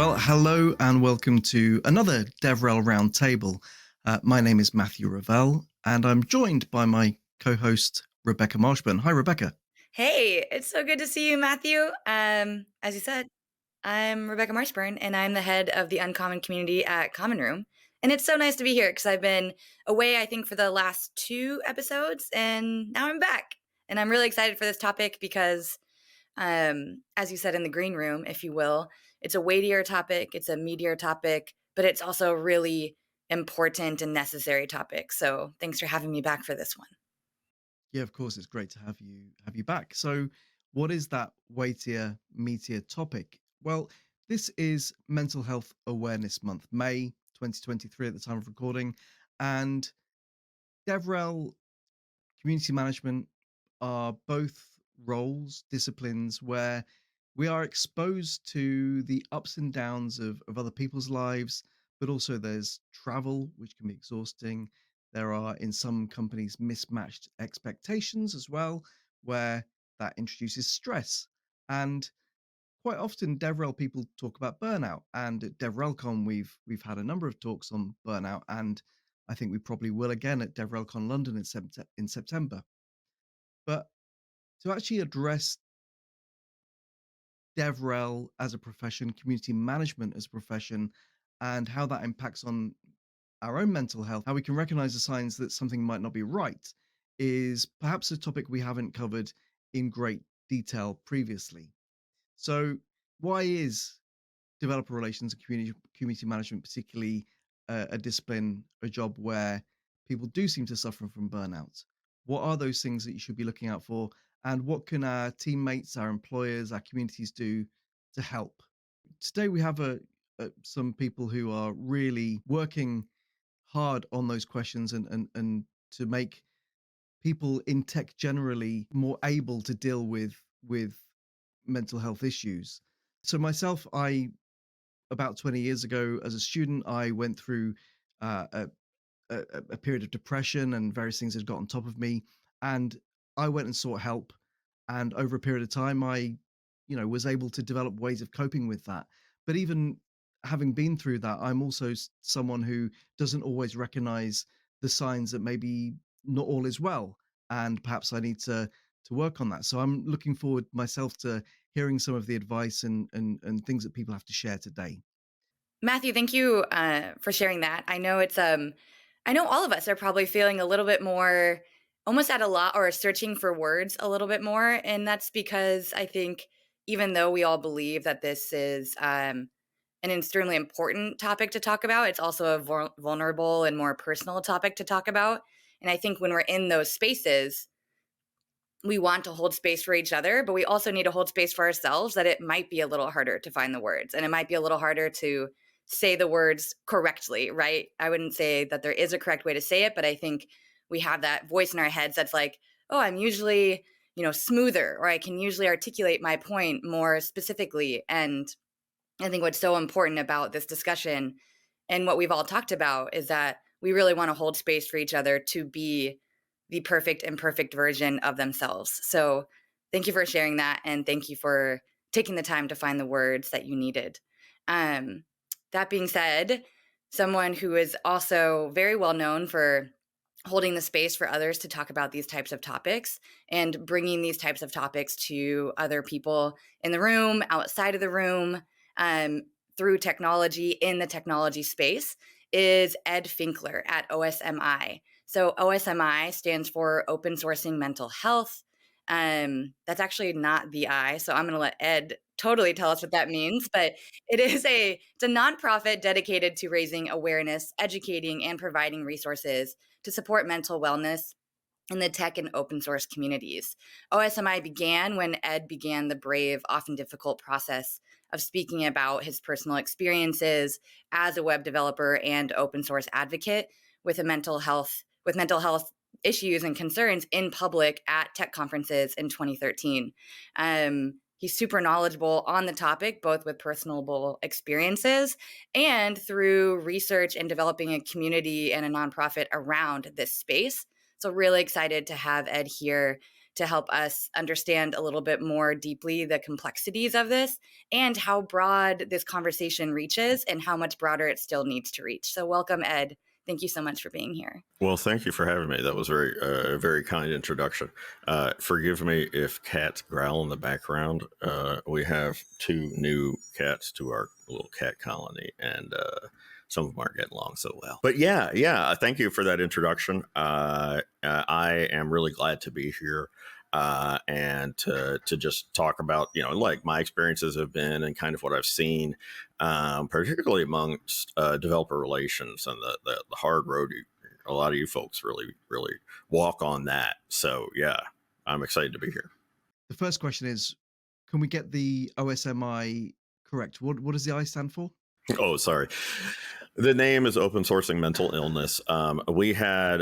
Well, hello and welcome to another DevRel Roundtable. My name is Matthew Revell, and I'm joined by my co-host, Rebecca Marshburn. Hi, Rebecca. Hey, it's so good to see you, Matthew. As you said, I'm Rebecca Marshburn, and I'm the head of the Uncommon community at Common Room. And it's so nice to be here because I've been away, I think, for the last 2 episodes, and now I'm back. And I'm really excited for this topic because, as you said in the green room, if you will, it's a weightier topic, it's a meatier topic, but it's also a really important and necessary topic. So thanks for having me back for this one. Yeah, of course, it's great to have you back. So, what is that weightier, meatier topic? Well, this is Mental Health Awareness Month, May 2023 at the time of recording, and DevRel community management are both roles, disciplines where we are exposed to the ups and downs of other people's lives, but also there's travel, which can be exhausting. There are, in some companies, mismatched expectations as well, where that introduces stress. And quite often, DevRel people talk about burnout. And at DevRelCon, we've had a number of talks on burnout, and I think we probably will again at DevRelCon London in September. But to actually address DevRel as a profession, community management as a profession, and how that impacts on our own mental health, how we can recognize the signs that something might not be right, is perhaps a topic we haven't covered in great detail previously. So, why is developer relations and community management particularly a discipline, a job where people do seem to suffer from burnout? What are those things that you should be looking out for, and what can our teammates, our employers, our communities do to help? Today we have some people who are really working hard on those questions and to make people in tech generally more able to deal with mental health issues. So myself, I about 20 years ago as a student, I went through uh, a, a period of depression and various things had got on top of me. And I went and sought help. And over a period of time, was able to develop ways of coping with that. But even having been through that, I'm also someone who doesn't always recognize the signs that maybe not all is well. And perhaps I need to work on that. So I'm looking forward myself to hearing some of the advice and things that people have to share today. Matthew, thank you for sharing that. I know all of us are probably feeling a little bit more, almost at a lot, or searching for words a little bit more, and that's because I think even though we all believe that this is an extremely important topic to talk about, it's also a vulnerable and more personal topic to talk about. And I think when we're in those spaces, we want to hold space for each other, but we also need to hold space for ourselves that it might be a little harder to find the words and it might be a little harder to say the words correctly, right? I wouldn't say that there is a correct way to say it, but I think we have that voice in our heads that's like, oh, I'm usually, smoother, or I can usually articulate my point more specifically. And I think what's so important about this discussion and what we've all talked about is that we really want to hold space for each other to be the perfect and perfect version of themselves. So thank you for sharing that. And thank you for taking the time to find the words that you needed. Um, that being said, someone who is also very well known for holding the space for others to talk about these types of topics and bringing these types of topics to other people in the room, outside of the room, um, through technology in the technology space is Ed Finkler at OSMI. So OSMI stands for Open Sourcing Mental Health. That's actually not the I, so I'm going to let Ed totally tell us what that means. But it's a nonprofit dedicated to raising awareness, educating, and providing resources to support mental wellness in the tech and open source communities. OSMI began when Ed began the brave, often difficult process of speaking about his personal experiences as a web developer and open source advocate with mental health issues and concerns in public at tech conferences in 2013. He's super knowledgeable on the topic, both with personable experiences and through research and developing a community and a nonprofit around this space. So really excited to have Ed here to help us understand a little bit more deeply the complexities of this and how broad this conversation reaches and how much broader it still needs to reach. So, welcome, Ed. Thank you so much for being here. Well, thank you for having me. That was very kind introduction. Forgive me if cats growl in the background. We have two new cats to our little cat colony, and some of them aren't getting along so well. But yeah. Thank you for that introduction. I am really glad to be here. And to just talk about, like my experiences have been and kind of what I've seen, particularly amongst developer relations and the hard road a lot of you folks really walk on that. So yeah, I'm excited to be here. The first question is, can we get the OSMI correct? What does the I stand for? Oh, sorry. The name is Open Sourcing Mental Illness. We had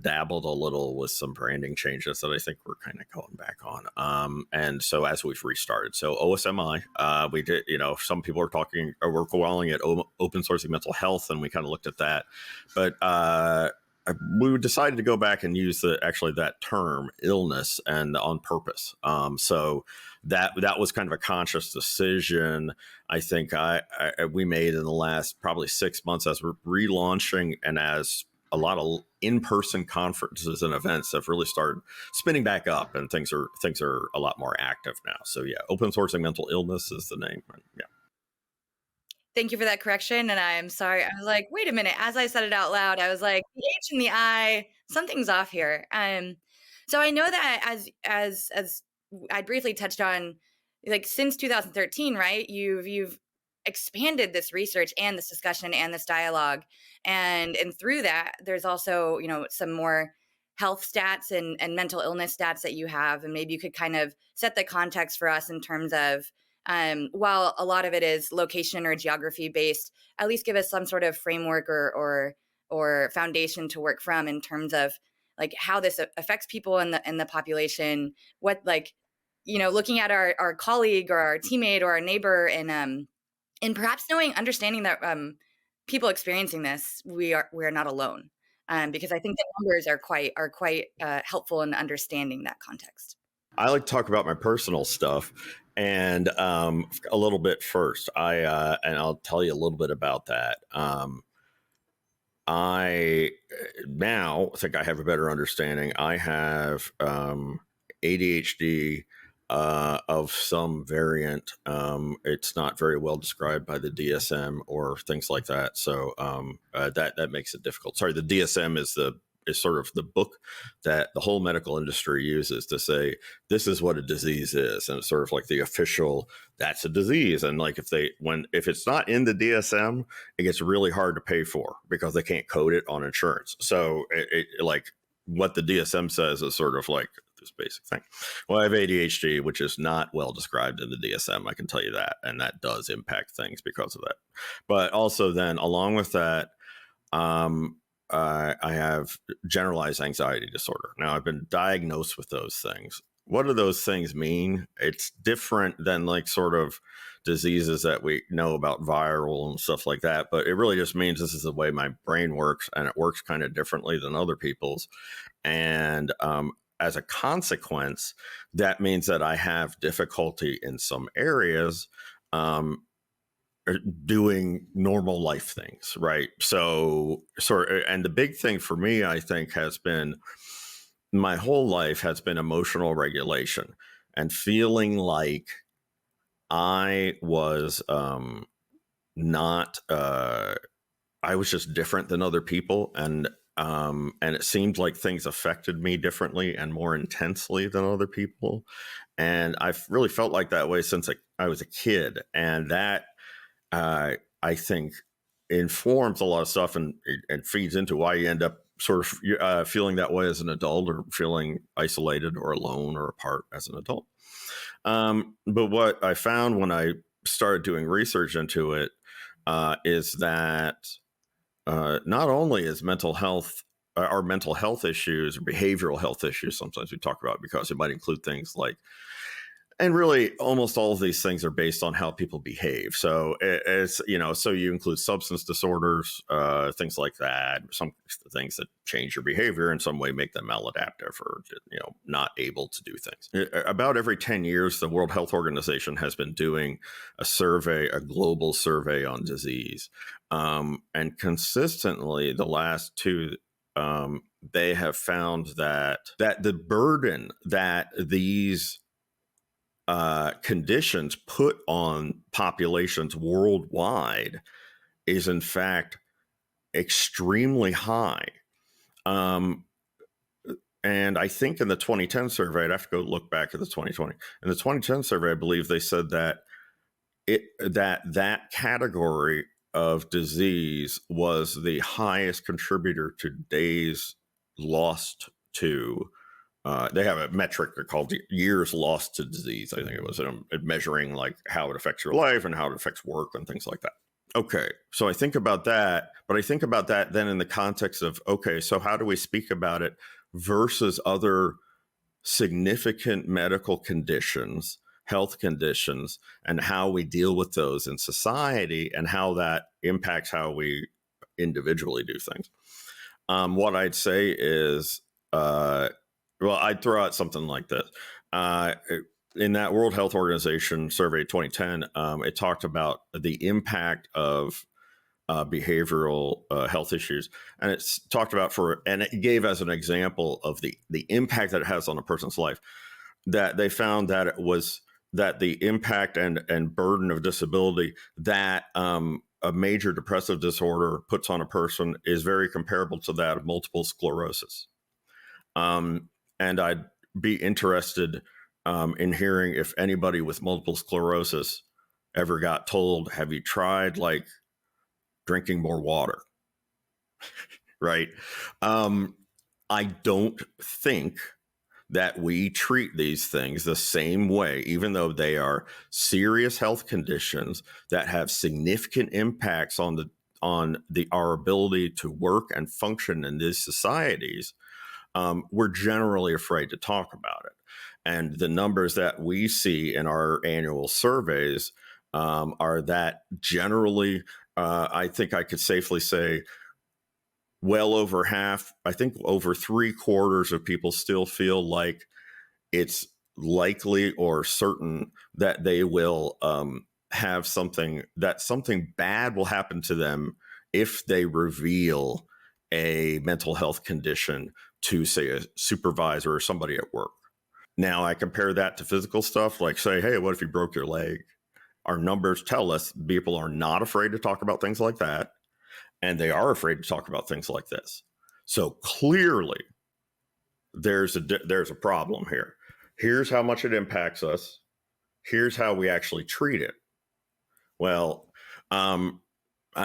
dabbled a little with some branding changes that I think we're kind of going back on. And so as we've restarted, so OSMI, we did, some people are talking, or we're calling it Open Sourcing Mental Health, and we kind of looked at that. But we decided to go back and use that term illness and on purpose. So that was kind of a conscious decision I think we made in the last probably 6 months as we're relaunching and as a lot of in-person conferences and events have really started spinning back up and things are a lot more active now. So yeah, Open Sourcing Mental Illness is the name. Yeah. Thank you for that correction. And I'm sorry. I was like, wait a minute. As I said it out loud, I was like, the H and the I, something's off here. So I know that as I briefly touched on, like since 2013, right? You've expanded this research and this discussion and this dialogue, and through that, there's also some more health stats and mental illness stats that you have, and maybe you could kind of set the context for us in terms of while a lot of it is location or geography based, at least give us some sort of framework or foundation to work from in terms of like how this affects people in the population, what looking at our colleague or our teammate or our neighbor and perhaps understanding that people experiencing this, we are not alone, because I think the numbers are quite helpful in understanding that context. I like to talk about my personal stuff, and a little bit first. And I'll tell you a little bit about that. I now think I have a better understanding. I have ADHD of some variant. It's not very well described by the DSM or things like that, so that makes it difficult. Sorry, the DSM is sort of the book that the whole medical industry uses to say this is what a disease is, and it's sort of like the official that's a disease. And like if it's not in the DSM, it gets really hard to pay for because they can't code it on insurance. So it like what the DSM says is sort of like this basic thing. Well, I have ADHD, which is not well described in the DSM, I can tell you that, and that does impact things because of that. But also then along with that, I have generalized anxiety disorder. Now, I've been diagnosed with those things. What do those things mean? It's different than like sort of diseases that we know about, viral and stuff like that. But it really just means this is the way my brain works, and it works kind of differently than other people's. And as a consequence, that means that I have difficulty in some areas doing normal life things, right? So, and the big thing for me, I think, has been my whole life has been emotional regulation and feeling like I was not, I was just different than other people. And it seemed like things affected me differently and more intensely than other people. And I've really felt like that way since I was a kid. And that, I think, informs a lot of stuff and feeds into why you end up sort of feeling that way as an adult, or feeling isolated or alone or apart as an adult. But what I found when I started doing research into it is that not only is mental health or mental health issues or behavioral health issues, sometimes we talk about, because it might include things like And really, almost all of these things are based on how people behave. So it's, so you include substance disorders, things like that, some things that change your behavior in some way, make them maladaptive or, not able to do things. About every 10 years, the World Health Organization has been doing a global survey on disease. And consistently, the last two, they have found that the burden that these conditions put on populations worldwide is in fact extremely high. And I think in the 2010 survey, I'd have to go look back at the 2020. In the 2010 survey, I believe they said that that category of disease was the highest contributor to days lost to. They have a metric called years lost to disease. I think it was measuring like how it affects your life and how it affects work and things like that. Okay, so I think about that, but I think about that then in the context of, okay, so how do we speak about it versus other significant medical conditions, health conditions, and how we deal with those in society and how that impacts how we individually do things. What I'd say is, well, I'd throw out something like this. In that World Health Organization survey 2010, it talked about the impact of behavioral health issues, and it's talked about and it gave as an example of the impact that it has on a person's life. That they found that it was that the impact and burden of disability that a major depressive disorder puts on a person is very comparable to that of multiple sclerosis. And I'd be interested in hearing if anybody with multiple sclerosis ever got told, have you tried like drinking more water? Right? I don't think that we treat these things the same way, even though they are serious health conditions that have significant impacts on our ability to work and function in these societies. We're generally afraid to talk about it. And the numbers that we see in our annual surveys are that generally, I think I could safely say, well over half, I think over 3/4 of people still feel like it's likely or certain that they will have something bad will happen to them if they reveal a mental health condition to, say, a supervisor or somebody at work. Now, I compare that to physical stuff, like say, hey, what if you broke your leg? Our numbers tell us people are not afraid to talk about things like that. And they are afraid to talk about things like this. So clearly, there's a problem here. Here's how much it impacts us. Here's how we actually treat it. Well,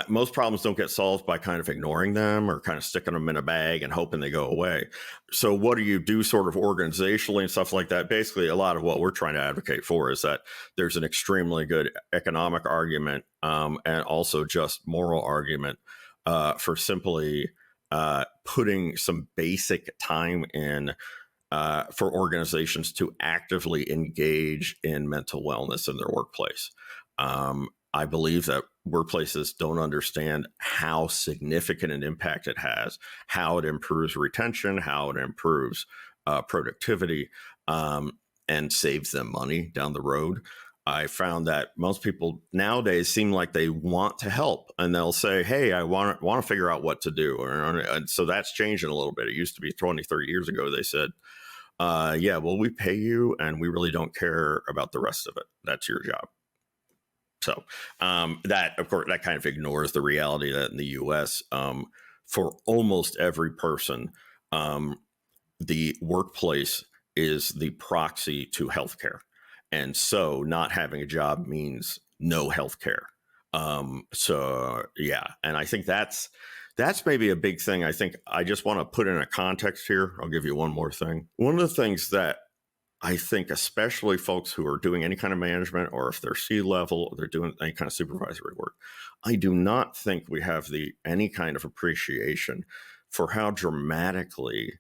most problems don't get solved by kind of ignoring them or kind of sticking them in a bag and hoping they go away. So what do you do sort of organizationally and stuff like that? Basically, a lot of what we're trying to advocate for is that there's an extremely good economic argument and also just moral argument for simply putting some basic time in for organizations to actively engage in mental wellness in their workplace. I believe that workplaces don't understand how significant an impact it has, how it improves retention, how it improves productivity, and saves them money down the road. I found that most people nowadays seem like they want to help, and they'll say, hey, I want to figure out what to do. And so that's changing a little bit. It used to be 20, 30 years ago, they said, yeah, well, we pay you and we really don't care about the rest of it. That's your job. So that, of course, that kind of ignores the reality that in the US, for almost every person, the workplace is the proxy to healthcare. And so not having a job means no healthcare. So, yeah. And I think that's maybe a big thing. I think I just want to put in a context here. I'll give you one more thing. One of the things that I think, especially folks who are doing any kind of management, or if they're C-level, or they're doing any kind of supervisory work, I do not think we have any kind of appreciation for how dramatically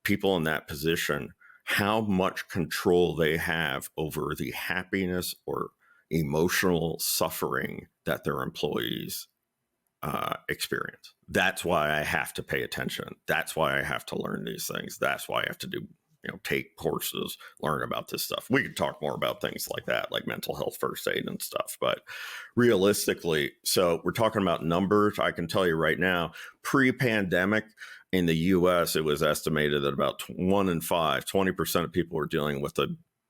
people in that position how much control they have over the happiness or emotional suffering that their employees experience. That's why I have to pay attention. That's why I have to learn these things. That's why I have to do, take courses, learn about this stuff. We could talk more about things like that, like mental health first aid and stuff. But realistically, so we're talking about numbers. I can tell you right now, pre-pandemic in the US, it was estimated that about 1 in 5, 20% of people were dealing with a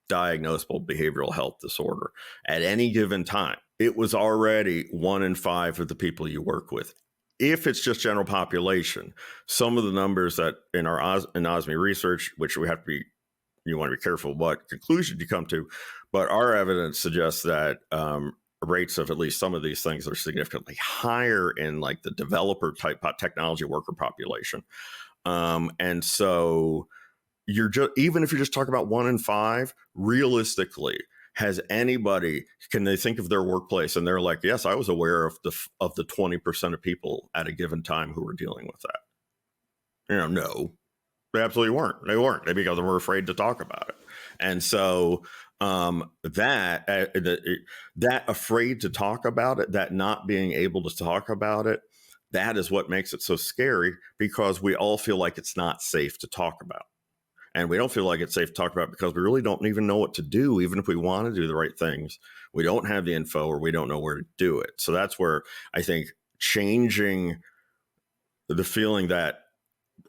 diagnosable behavioral health disorder at any given time. It was already 1 in 5 of the people you work with. If it's just general population, some of the numbers that in our in OSME research, which you want to be careful what conclusion you come to, but our evidence suggests that rates of at least some of these things are significantly higher in like the developer type technology worker population. And so even if you're just talking about 1 in 5, realistically, can they think of their workplace and they're like, yes, I was aware of the 20% of people at a given time who were dealing with that? No, they absolutely weren't. They weren't. Because they were afraid to talk about it. And so that afraid to talk about it, that not being able to talk about it, that is what makes it so scary, because we all feel like it's not safe to talk about. And we don't feel like it's safe to talk about because we really don't even know what to do. Even if we want to do the right things, we don't have the info or we don't know where to do it. So that's where I think changing the feeling that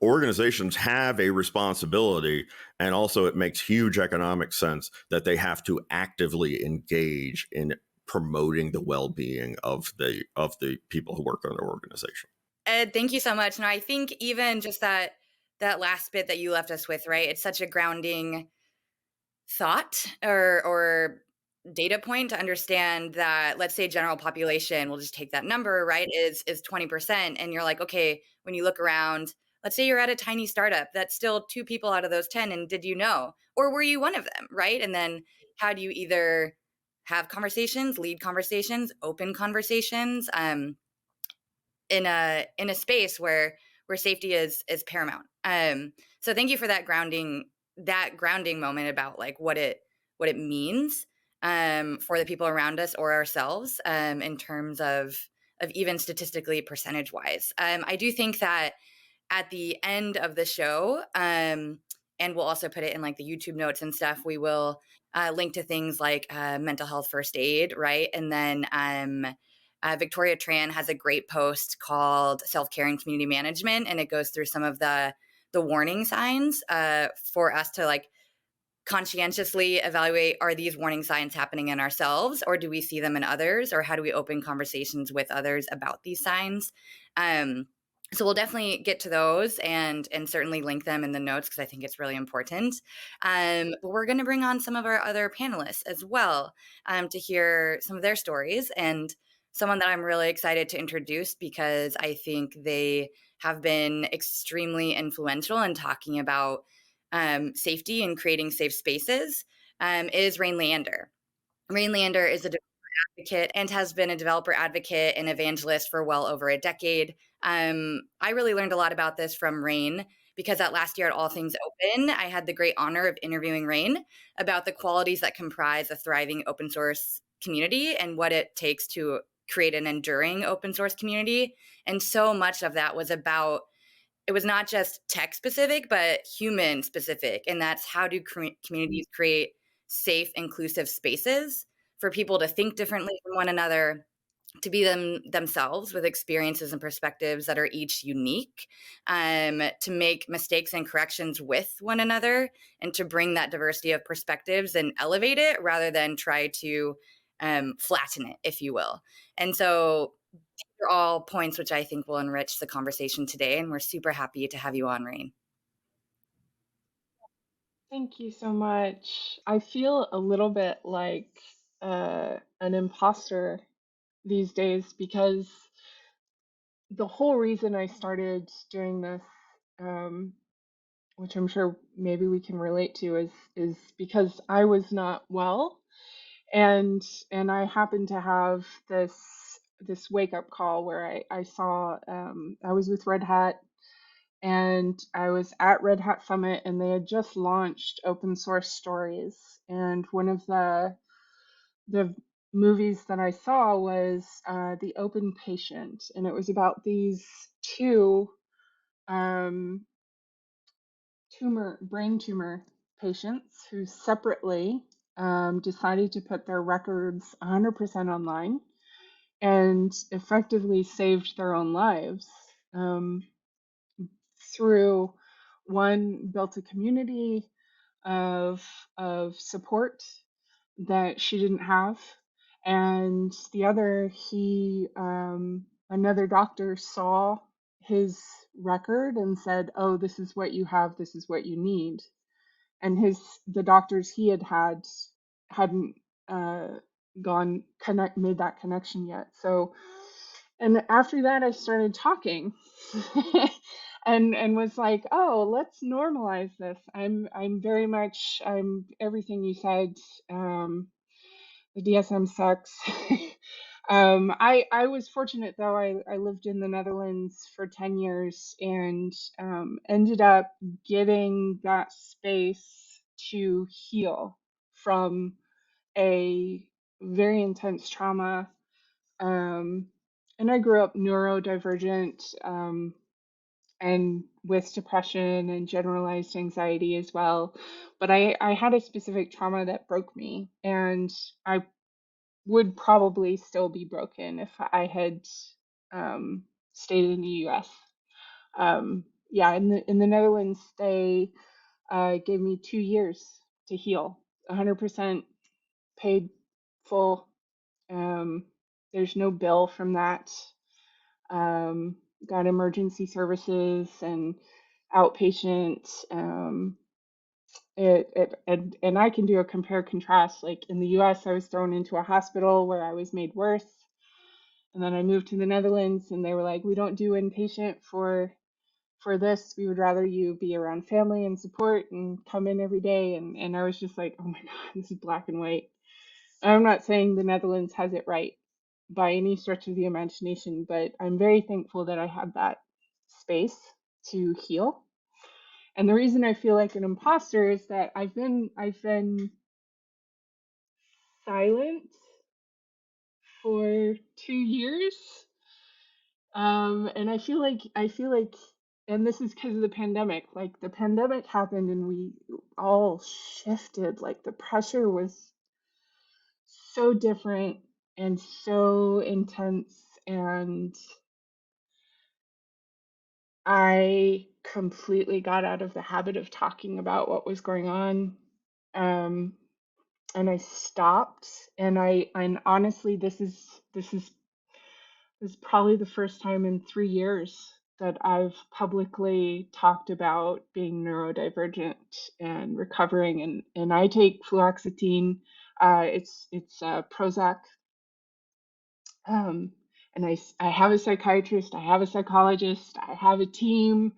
organizations have a responsibility, and also it makes huge economic sense that they have to actively engage in promoting the well-being of the people who work on their organization. Ed, thank you so much. No, I think even just that last bit that you left us with, right? It's such a grounding thought or data point to understand that, let's say general population, we'll just take that number, right, is 20%. And you're like, okay, when you look around, let's say you're at a tiny startup, that's still 2 people out of those 10. And did you know? Or were you one of them, right? And then how do you either have conversations, lead conversations, open conversations, in a space where safety is paramount. So thank you for that grounding moment about like what it means for the people around us or ourselves in terms of even statistically percentage wise. I do think that at the end of the show, and we'll also put it in like the YouTube notes and stuff, we will link to things like mental health first aid, right? And then Victoria Tran has a great post called Self-Care and Community Management, and it goes through some of the warning signs for us to like conscientiously evaluate, are these warning signs happening in ourselves, or do we see them in others, or how do we open conversations with others about these signs? So we'll definitely get to those and certainly link them in the notes because I think it's really important. But we're going to bring on some of our other panelists as well to hear some of their stories, and someone that I'm really excited to introduce because I think they have been extremely influential in talking about safety and creating safe spaces is Rain Leander. Rain Leander is a advocate and has been a developer advocate and evangelist for well over a decade. I really learned a lot about this from Rain because that last year at All Things Open, I had the great honor of interviewing Rain about the qualities that comprise a thriving open source community and what it takes to create an enduring open source community. And so much of that was about, it was not just tech specific, but human specific. And that's how do communities create safe, inclusive spaces for people to think differently from one another, to be themselves with experiences and perspectives that are each unique, to make mistakes and corrections with one another, and to bring that diversity of perspectives and elevate it rather than try to flatten it, if you will. And so these are all points which I think will enrich the conversation today, and we're super happy to have you on, Rain. Thank you so much. I feel a little bit like an imposter these days because the whole reason I started doing this, um, which I'm sure maybe we can relate to, is because I was not well, and I happened to have this wake up call where I saw I was with Red Hat and I was at Red Hat Summit, and they had just launched open source stories. And one of the movies that I saw was The Open Patient, and it was about these two um, brain tumor patients who separately decided to put their records 100% online and effectively saved their own lives um, through one built a community of support that she didn't have, and the other, he another doctor saw his record and said, "Oh, this is what you have, this is what you need." And the doctors he had hadn't uh, made that connection yet. So, and after that, I started talking, and was like, "Oh, let's normalize this." I'm very much, I'm everything you said. The DSM sucks. I was fortunate though. I lived in the Netherlands for 10 years and ended up getting that space to heal from a very intense trauma. Um, and I grew up neurodivergent and with depression and generalized anxiety as well. But I had a specific trauma that broke me, and I would probably still be broken if I had stayed in the U.S. Yeah, in the Netherlands, they gave me 2 years to heal, 100% paid full. Um, there's no bill from that. Got emergency services and outpatient. And I can do a compare contrast. Like in the US, I was thrown into a hospital where I was made worse. And then I moved to the Netherlands, and they were like, "We don't do inpatient for this. We would rather you be around family and support and come in every day." And I was just like, "Oh my God, this is black and white." I'm not saying the Netherlands has it right by any stretch of the imagination, but I'm very thankful that I had that space to heal. And the reason I feel like an imposter is that I've been silent for 2 years. And I feel like and this is because of the pandemic. Like the pandemic happened and we all shifted. Like the pressure was so different and so intense, and I completely got out of the habit of talking about what was going on. Um, and I stopped, and honestly, this is probably the first time in 3 years that I've publicly talked about being neurodivergent and recovering. And I take fluoxetine. It's Prozac. Um, and I have a psychiatrist. I have a psychologist. I have a team.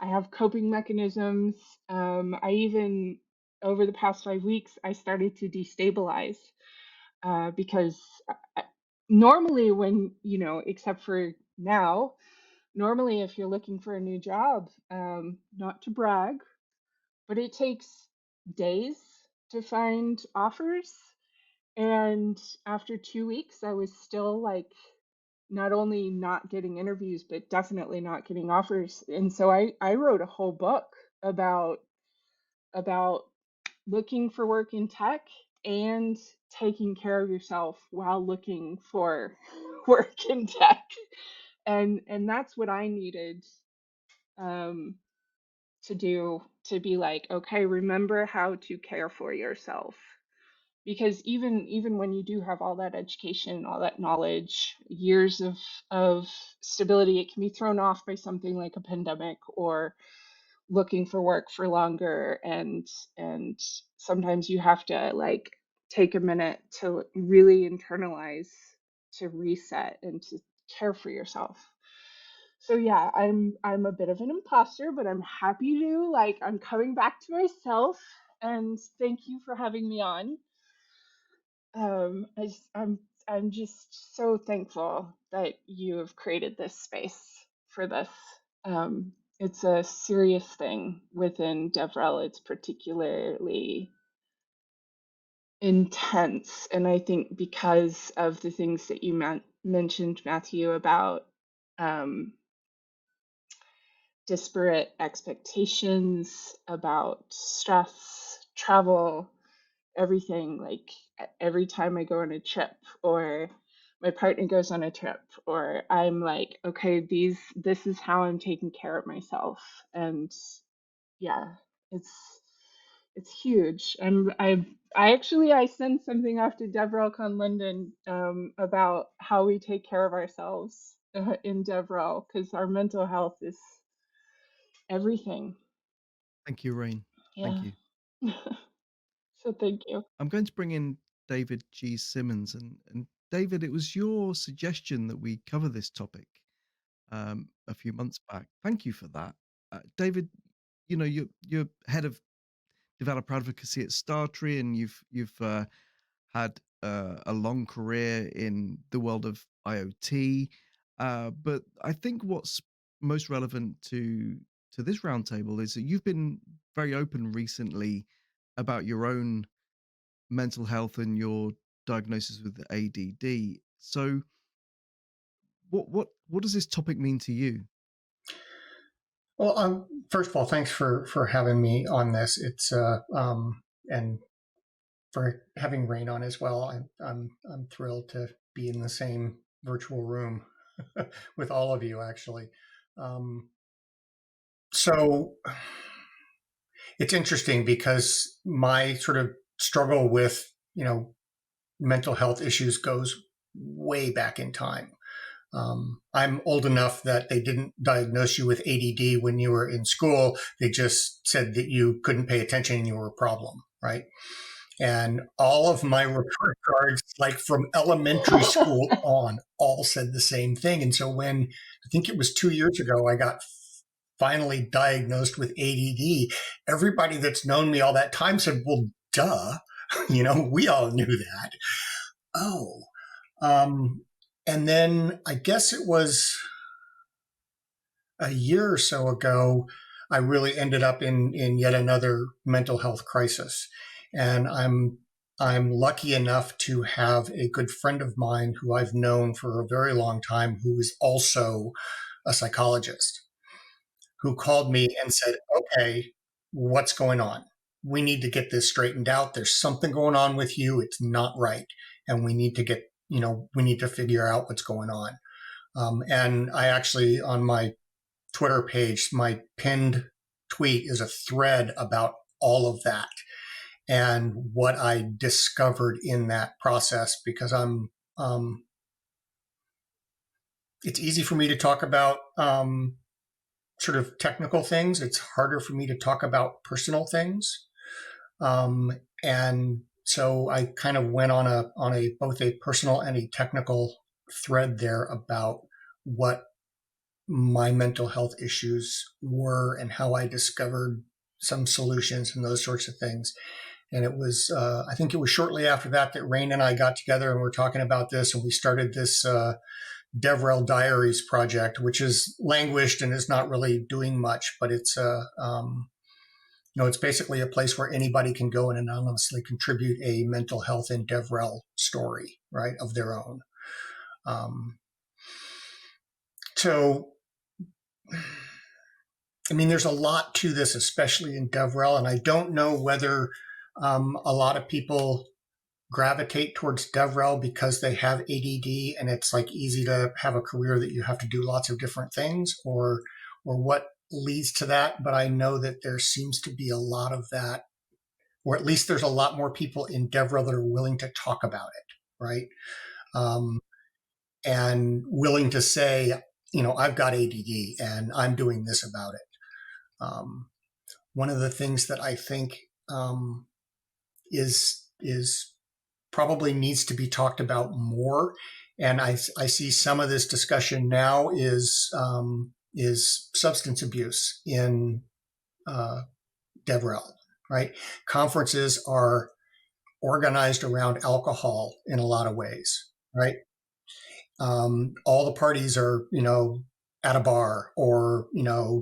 I have coping mechanisms. I even, over the past 5 weeks, I started to destabilize because I- normally when, except for now, normally if you're looking for a new job, not to brag, but it takes days to find offers. And after 2 weeks, I was still like not only not getting interviews, but definitely not getting offers. And so I wrote a whole book about about looking for work in tech and taking care of yourself while looking for work in tech. And that's what I needed um, to do, to be like, okay, remember how to care for yourself. Because even when you do have all that education, all that knowledge, years of stability, it can be thrown off by something like a pandemic or looking for work for longer. And sometimes you have to like take a minute to really internalize, to reset, and to care for yourself. So yeah, I'm a bit of an imposter, but I'm happy to, like, I'm coming back to myself. And thank you for having me on. I just, I'm just so thankful that you have created this space for this. it's a serious thing within DevRel. It's particularly intense, and I think because of the things that you mentioned, Matthew, about um, disparate expectations, about stress, travel, everything. Like every time I go on a trip, or my partner goes on a trip, or I'm like, okay, this is how I'm taking care of myself. And yeah, it's it's huge. I sent something off to DevRelCon London about how we take care of ourselves in DevRel, because our mental health is everything. Thank you, Rain. Thank Yeah. you. So thank you. I'm going to bring in David G. Simmons. And David, it was your suggestion that we cover this topic a few months back. Thank you for that. David, you're head of developer advocacy at Startree, and you've had a long career in the world of IoT. But I think what's most relevant to this roundtable is that you've been very open recently about your own mental health and your diagnosis with ADD. So, what does this topic mean to you? Well, first of all, thanks for having me on this. It's and for having Rain on as well. I'm thrilled to be in the same virtual room with all of you, actually. So it's interesting because my sort of struggle with mental health issues goes way back in time. I'm old enough that they didn't diagnose you with ADD when you were in school. They just said that you couldn't pay attention and you were a problem, right? And all of my report cards, like from elementary school on, all said the same thing. And so when I think it was 2 years ago, I got finally diagnosed with ADD, everybody that's known me all that time said, well, duh, we all knew that. Oh, and then I guess it was a year or so ago, I really ended up in yet another mental health crisis. And I'm lucky enough to have a good friend of mine who I've known for a very long time, who is also a psychologist, who called me and said, okay, what's going on? We need to get this straightened out. There's something going on with you. It's not right. And we need to figure out what's going on. And I actually, on my Twitter page, my pinned tweet is a thread about all of that and what I discovered in that process, because it's easy for me to talk about sort of technical things. It's harder for me to talk about personal things. And so I kind of went on a both a personal and a technical thread there about what my mental health issues were and how I discovered some solutions and those sorts of things. And it was, I think it was shortly after that Rain and I got together and we're talking about this, and we started this DevRel Diaries project, which is languished and is not really doing much, but it's it's basically a place where anybody can go and anonymously contribute a mental health and DevRel story, right, of their own. So, I mean, there's a lot to this, especially in DevRel, and I don't know whether a lot of people gravitate towards DevRel because they have ADD and it's like easy to have a career that you have to do lots of different things, or what leads to that. But I know that there seems to be a lot of that, or at least there's a lot more people in DevRel that are willing to talk about it, right? And willing to say, I've got ADD and I'm doing this about it. One of the things that I think is probably needs to be talked about more, and I see some of this discussion now is substance abuse in DevRel, right? Conferences are organized around alcohol in a lot of ways, right? All the parties are, at a bar, or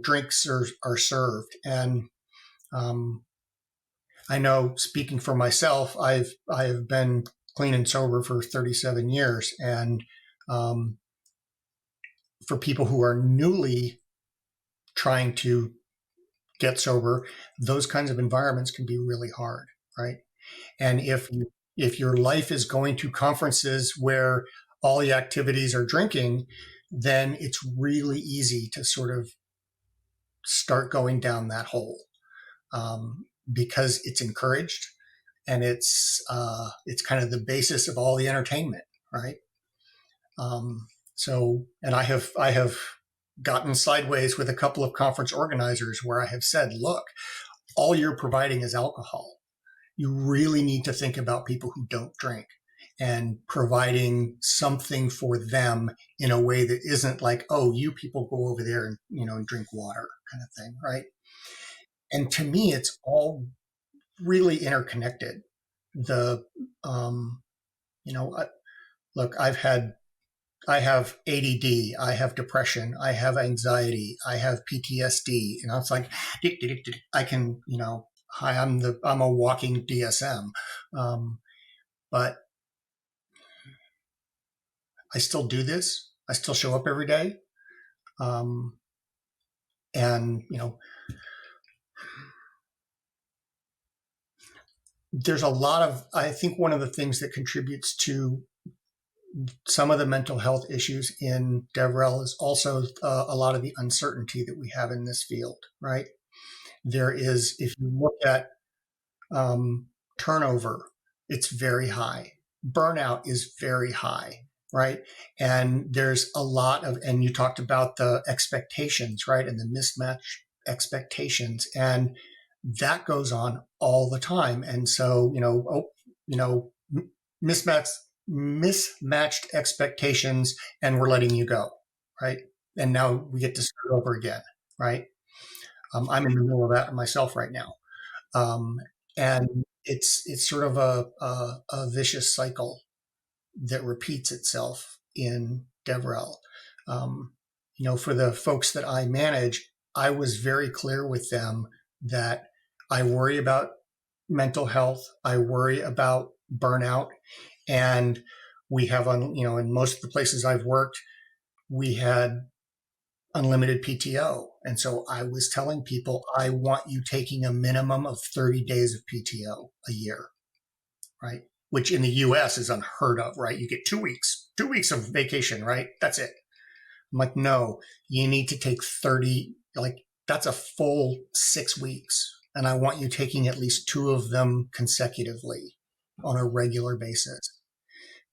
drinks are served. And I know, speaking for myself, I've been clean and sober for 37 years, and for people who are newly trying to get sober, those kinds of environments can be really hard, right? And if your life is going to conferences where all the activities are drinking, then it's really easy to sort of start going down that hole, because it's encouraged, and it's kind of the basis of all the entertainment, right? And I have gotten sideways with a couple of conference organizers where I have said, look, all you're providing is alcohol. You really need to think about people who don't drink, and providing something for them in a way that isn't like, oh, you people go over there and drink water, kind of thing, right? And to me, it's all really interconnected. The look, I have ADD, I have depression, I have anxiety, I have PTSD, and it's like I can, hi, I'm a walking DSM, but I still do this. I still show up every day, and there's a lot of, I think one of the things that contributes to some of the mental health issues in DevRel is also a lot of the uncertainty that we have in this field, right? There is, if you look at turnover, it's very high. Burnout is very high, right? And there's a lot of, and you talked about the expectations, right? And the mismatched expectations. And that goes on all the time. And so, mismatched expectations, and we're letting you go, right? And now we get to start over again, right? I'm in the middle of that myself right now. And it's sort of a vicious cycle that repeats itself in DevRel. For the folks that I manage, I was very clear with them that I worry about mental health, I worry about burnout, and we have, in most of the places I've worked, we had unlimited PTO. And so I was telling people, I want you taking a minimum of 30 days of PTO a year, right? Which in the US is unheard of, right? You get 2 weeks of vacation, right? That's it. I'm like, no, you need to take 30, like that's a full 6 weeks. And I want you taking at least 2 of them consecutively on a regular basis,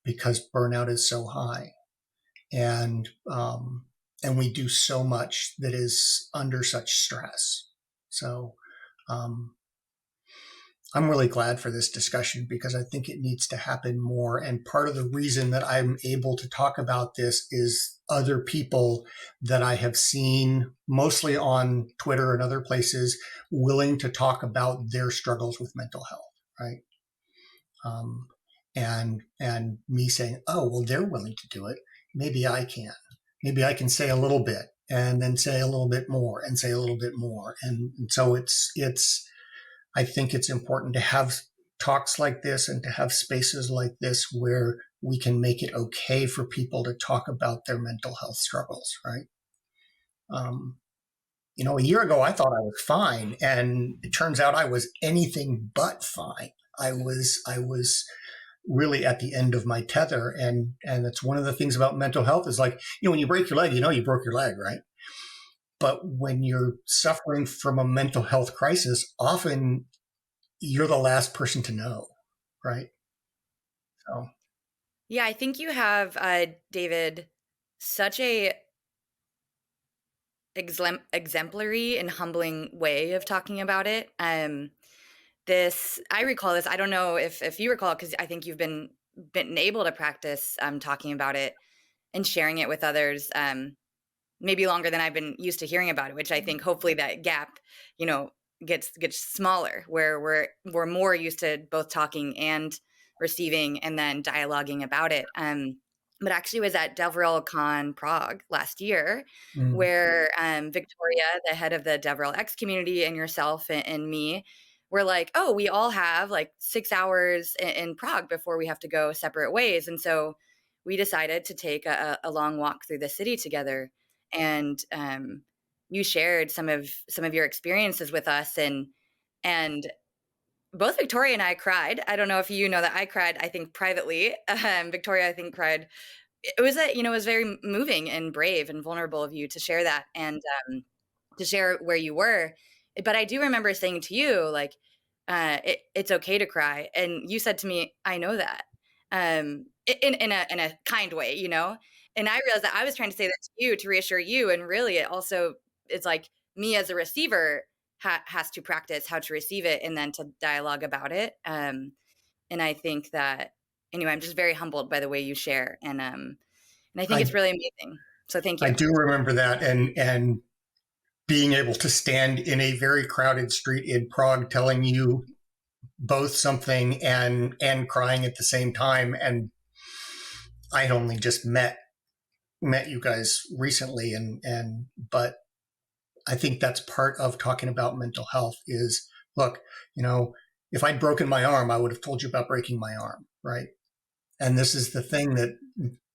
because burnout is so high. And we do so much that is under such stress. So I'm really glad for this discussion, because I think it needs to happen more. And part of the reason that I'm able to talk about this is other people that I have seen, mostly on Twitter and other places, willing to talk about their struggles with mental health, right? And me saying, oh, well, they're willing to do it. Maybe I can. Maybe I can say a little bit, and then say a little bit more, and say a little bit more. And so I think it's important to have talks like this, and to have spaces like this where we can make it okay for people to talk about their mental health struggles, right? A year ago, I thought I was fine, and it turns out I was anything but fine. I was really at the end of my tether. And it's one of the things about mental health is like, when you break your leg, you broke your leg, right? But when you're suffering from a mental health crisis, often you're the last person to know, right? So. Yeah, I think you have, David, such a exemplary and humbling way of talking about it. I recall this. I don't know if you recall, because I think you've been able to practice talking about it and sharing it with others, maybe longer than I've been used to hearing about it. Which I think hopefully that gap, gets smaller, where we're more used to both talking and receiving, and then dialoguing about it. but actually was at DevRel Con Prague last year, Mm. where Victoria, the head of the DevRel X community, and yourself and me were like, oh, we all have like 6 hours in Prague before we have to go separate ways. And so we decided to take a long walk through the city together. And you shared some of your experiences with us, and both Victoria and I cried. I don't know if you know that I cried, I think privately. Victoria, I think, cried. It was it was very moving and brave and vulnerable of you to share that, and to share where you were. But I do remember saying to you, like, it's okay to cry. And you said to me, I know that. In a kind way, you know? And I realized that I was trying to say that to you to reassure you. And really, it also is like me as a receiver has to practice how to receive it and then to dialogue about it. And I think that, anyway, I'm just very humbled by the way you share. And I think I it's really amazing. So thank I you. do remember that, and being able to stand in a very crowded street in Prague, telling you both something and crying at the same time. And I'd only just met you guys recently, and but I think that's part of talking about mental health is, look, if I'd broken my arm, I would have told you about breaking my arm, right? And this is the thing that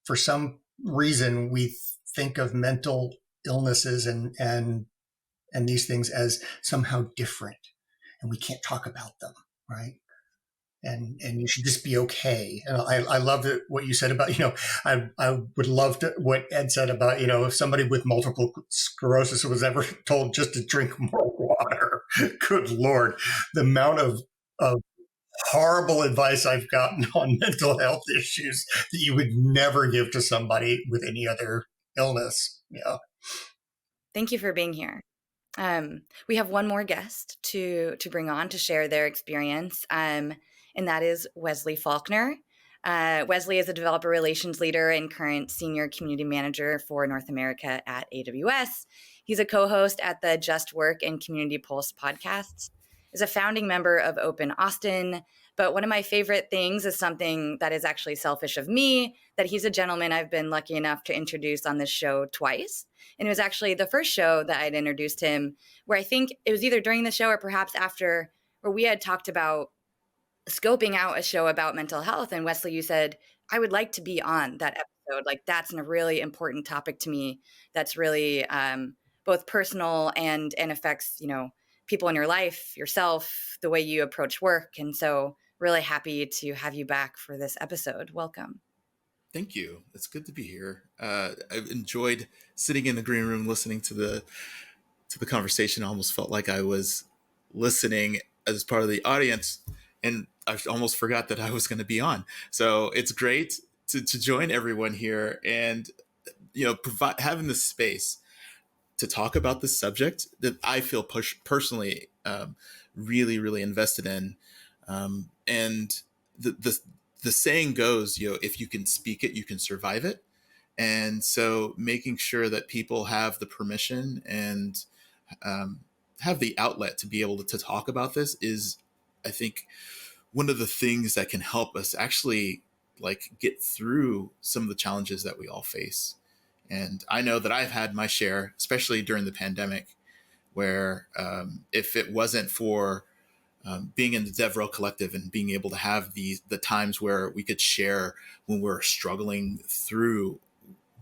for some reason we think of mental illnesses and these things as somehow different, and we can't talk about them, right? And you should just be okay. And I love what you said about, I would love to what Ed said about, if somebody with multiple sclerosis was ever told just to drink more water. Good Lord, the amount of horrible advice I've gotten on mental health issues that you would never give to somebody with any other illness. Yeah. Thank you for being here. We have one more guest to bring on to share their experience, and that is Wesley Faulkner. Wesley is a developer relations leader and current senior community manager for North America at AWS. He's a co-host at the Just Work and Community Pulse podcasts, is a founding member of Open Austin. But one of my favorite things is something that is actually selfish of me, that he's a gentleman I've been lucky enough to introduce on this show twice. And it was actually the first show that I'd introduced him, where I think it was either during the show or perhaps after, where we had talked about scoping out a show about mental health. And Wesley, you said, I would like to be on that episode. Like, that's a really important topic to me. That's really both personal and affects, people in your life, yourself, the way you approach work. And so really happy to have you back for this episode. Welcome. Thank you. It's good to be here. I've enjoyed sitting in the green room listening to the conversation. I almost felt like I was listening as part of the audience, and I almost forgot that I was going to be on. So it's great to join everyone here, and having this space to talk about this subject that I feel personally really, really invested in, and the saying goes, if you can speak it, you can survive it. And so making sure that people have the permission and have the outlet to be able to talk about this is, I think, one of the things that can help us actually get through some of the challenges that we all face. And I know that I've had my share, especially during the pandemic, where if it wasn't for being in the DevRel collective and being able to have the times where we could share when we're struggling through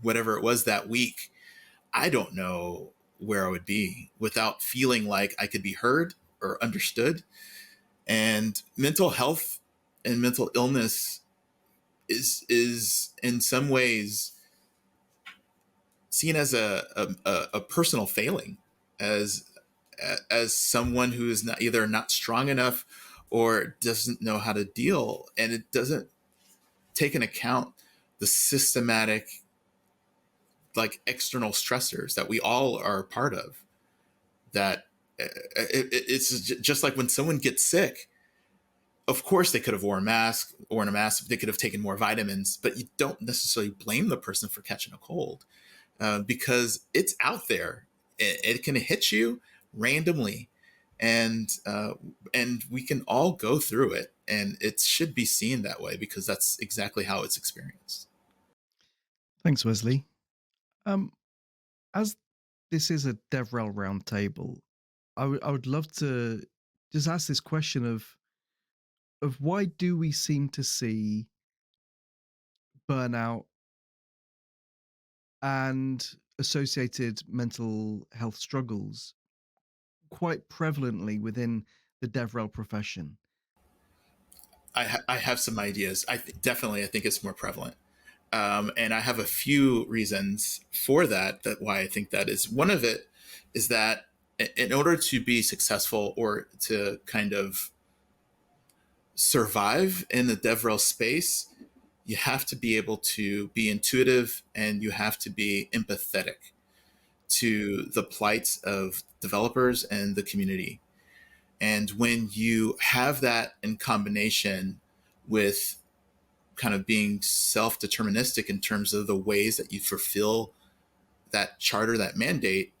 whatever it was that week, I don't know where I would be without feeling like I could be heard or understood. And mental health and mental illness is in some ways seen as a personal failing, as someone who is either not strong enough or doesn't know how to deal. And it doesn't take into account the systematic external stressors that we all are a part of. That it's just like when someone gets sick, of course they could have worn a mask, they could have taken more vitamins, but you don't necessarily blame the person for catching a cold, because it's out there. It can hit you randomly, and we can all go through it, and it should be seen that way because that's exactly how it's experienced. Thanks, Wesley. Um, as this is a DevRel Roundtable, I would love to just ask this question of why do we seem to see burnout and associated mental health struggles quite prevalently within the DevRel profession? I have some ideas. Definitely, I think it's more prevalent. And I have a few reasons for that, why I think that is. One of it is that in order to be successful or to kind of survive in the DevRel space, you have to be able to be intuitive and you have to be empathetic to the plights of developers and the community. And when you have that in combination with kind of being self-deterministic in terms of the ways that you fulfill that charter, that mandate,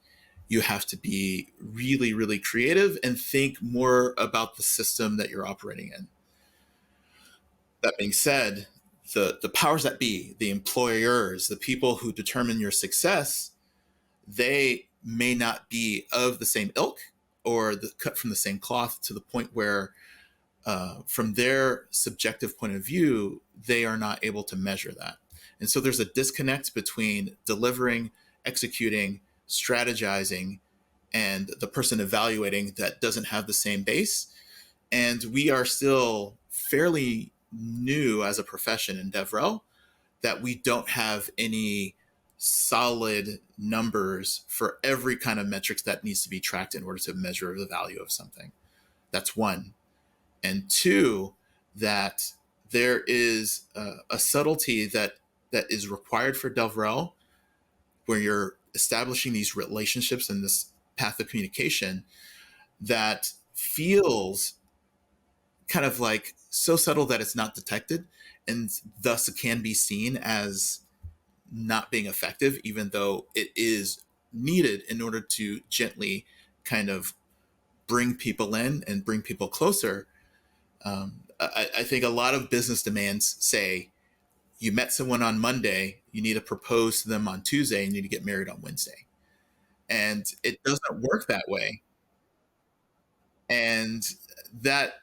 you have to be really, really creative and think more about the system that you're operating in. That being said, the powers that be, the employers, the people who determine your success, they may not be of the same ilk or cut from the same cloth to the point where from their subjective point of view, they are not able to measure that. And so there's a disconnect between delivering, executing, strategizing, and the person evaluating that doesn't have the same base. And we are still fairly new as a profession in DevRel that we don't have any solid numbers for every kind of metrics that needs to be tracked in order to measure the value of something. That's one. And two, that there is a subtlety that is required for DevRel, where you're establishing these relationships and this path of communication that feels kind of like so subtle that it's not detected, and thus it can be seen as not being effective, even though it is needed in order to gently kind of bring people in and bring people closer. I think a lot of business demands say you met someone on Monday, you need to propose to them on Tuesday, and you need to get married on Wednesday. And it doesn't work that way. And that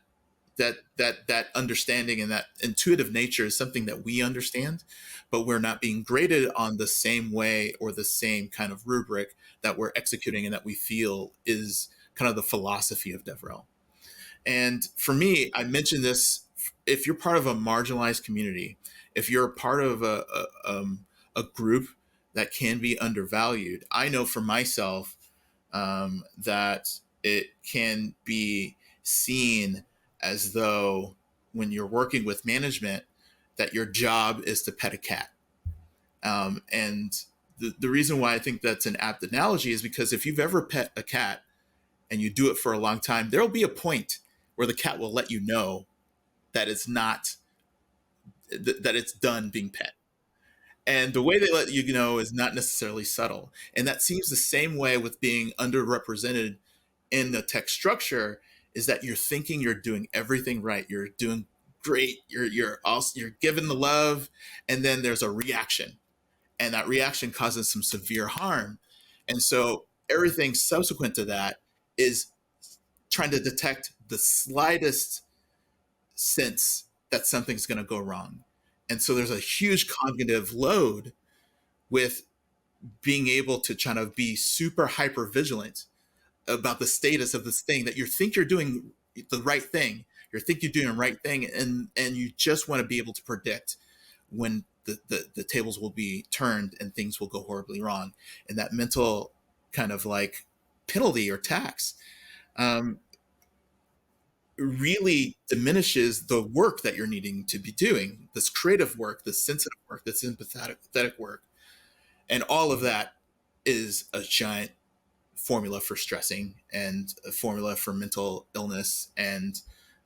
understanding and that intuitive nature is something that we understand, but we're not being graded on the same way or the same kind of rubric that we're executing and that we feel is kind of the philosophy of DevRel. And for me, I mentioned this, if you're part of a marginalized community, if you're part of a group that can be undervalued, I know for myself that it can be seen as though when you're working with management, that your job is to pet a cat. And the reason why I think that's an apt analogy is because if you've ever pet a cat and you do it for a long time, there'll be a point where the cat will let you know that it's not, that it's done being pet. And the way they let you know is not necessarily subtle. And that seems the same way with being underrepresented in the tech structure, is that you're thinking you're doing everything right. You're doing great. You're giving the love, and then there's a reaction, and that reaction causes some severe harm. And so everything subsequent to that is trying to detect the slightest sense that something's going to go wrong. And so there's a huge cognitive load with being able to kind of be super hyper vigilant about the status of this thing, that you think you're doing the right thing. You think you're doing the right thing. And you just want to be able to predict when the tables will be turned and things will go horribly wrong. And that mental kind of like penalty or tax really diminishes the work that you're needing to be doing, this creative work, this sensitive work, this empathetic work. And all of that is a giant formula for stressing and a formula for mental illness. And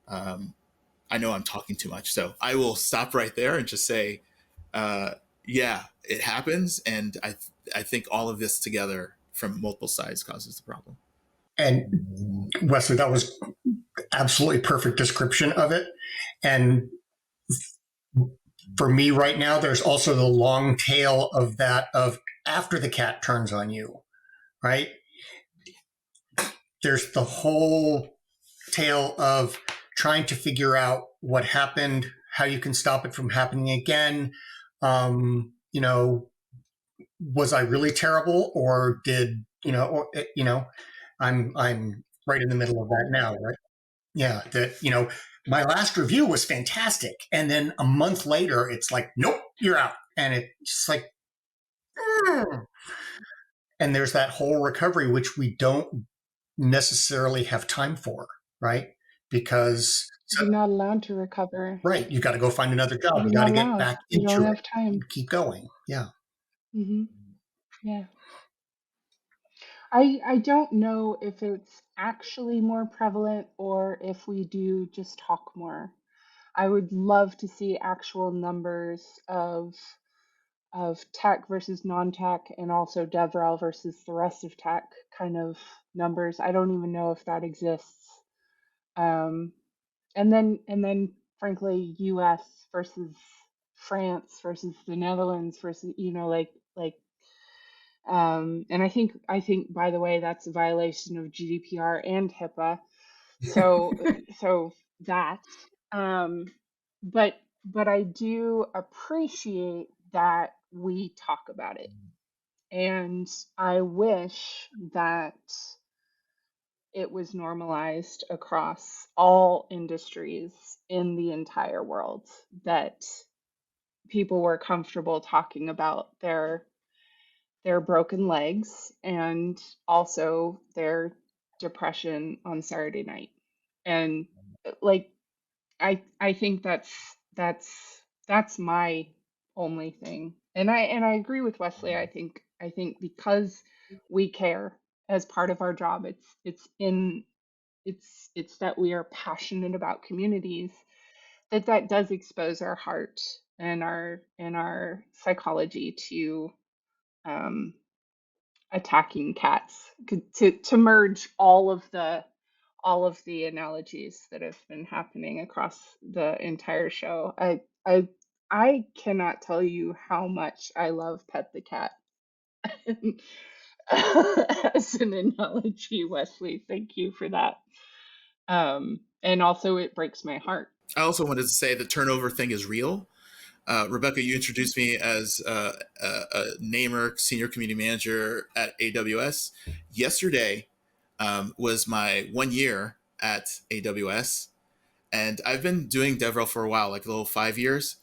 I know I'm talking too much, so I will stop right there and just say, yeah, it happens. And I think all of this together from multiple sides causes the problem. And Wesley, that was absolutely perfect description of it. And For me right now, there's also the long tail of that of after the cat turns on you, right? There's the whole tale of trying to figure out what happened, how you can stop it from happening again. You know, was I really terrible, or did I'm right in the middle of that now, right? Yeah, that my last review was fantastic, and then a month later, it's like, nope, you're out, and it's just like, "Mm." And there's that whole recovery which we don't necessarily have time for, right? Because You're not allowed to recover. right, you got to go find another job, You're you got not to get allowed. back You don't into it, have time. keep going. Yeah. Hmm. Yeah. I don't know if it's actually more prevalent or if we do just talk more. I would love to see actual numbers of tech versus non-tech, and also DevRel versus the rest of tech kind of numbers. I don't even know if that exists. Um, and then frankly, US versus France versus the Netherlands versus and I think by the way, that's a violation of GDPR and HIPAA. So that um but but I do appreciate that we talk about it. And I wish that it was normalized across all industries in the entire world, that people were comfortable talking about their broken legs and also their depression on Saturday night. And like I think that's my only thing. And I agree with Wesley. I think because we care as part of our job, it's that we are passionate about communities, that does expose our heart and our psychology to um, attacking cats, to merge all of the analogies that have been happening across the entire show. I cannot tell you how much I love Pet the Cat. As an analogy, Wesley, thank you for that. And also, it breaks my heart. I also wanted to say the turnover thing is real. Rebecca, you introduced me as a namer, senior community manager at AWS. Yesterday was my 1 year at AWS, and I've been doing DevRel for a while, like a little 5 years.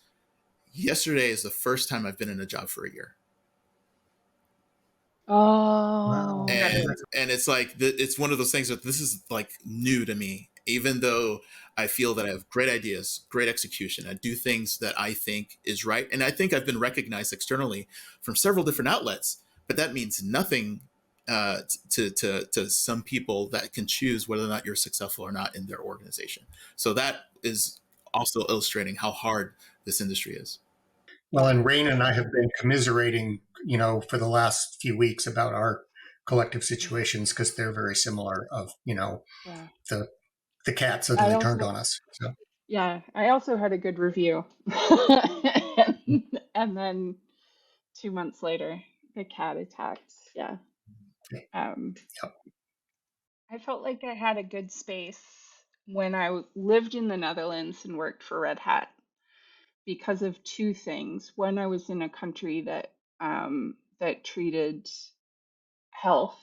Yesterday is the first time I've been in a job for a year. Oh, Wow. And it's like it's one of those things that this is like new to me, even though I feel that I have great ideas, great execution. I do things that I think is right, and I think I've been recognized externally from several different outlets, but that means nothing to some people that can choose whether or not you're successful or not in their organization. So that is also illustrating how hard this industry is. Well, and Rain and I have been commiserating, for the last few weeks about our collective situations, because they're very similar. Of yeah. the the cat I suddenly turned also on us. So Yeah, I also had a good review. And then 2 months later, the cat attacked. Yeah. Um, yep. I felt like I had a good space when I lived in the Netherlands and worked for Red Hat because of two things. One, I was in a country that treated health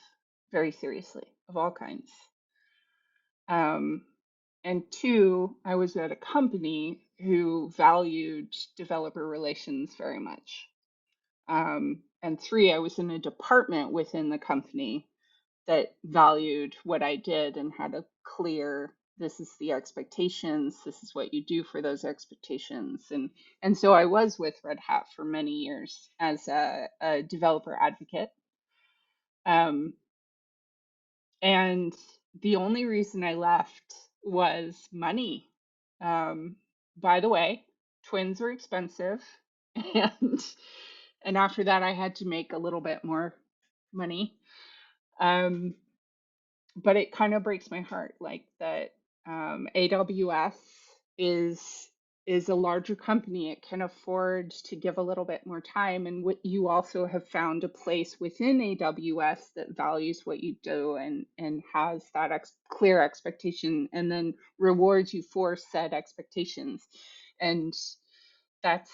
very seriously, of all kinds. Um, and two, I was at a company who valued developer relations very much. And three, I was in a department within the company that valued what I did and had a clear, this is the expectations, this is what you do for those expectations. And so I was with Red Hat for many years as a developer advocate. And the only reason I left was money. By the way, twins were expensive, and and after that, I had to make a little bit more money. Um, but it kind of breaks my heart, like that. AWS is is a larger company. It can afford to give a little bit more time. And what you also have found a place within AWS that values what you do and has that clear expectation and then rewards you for said expectations. And that's,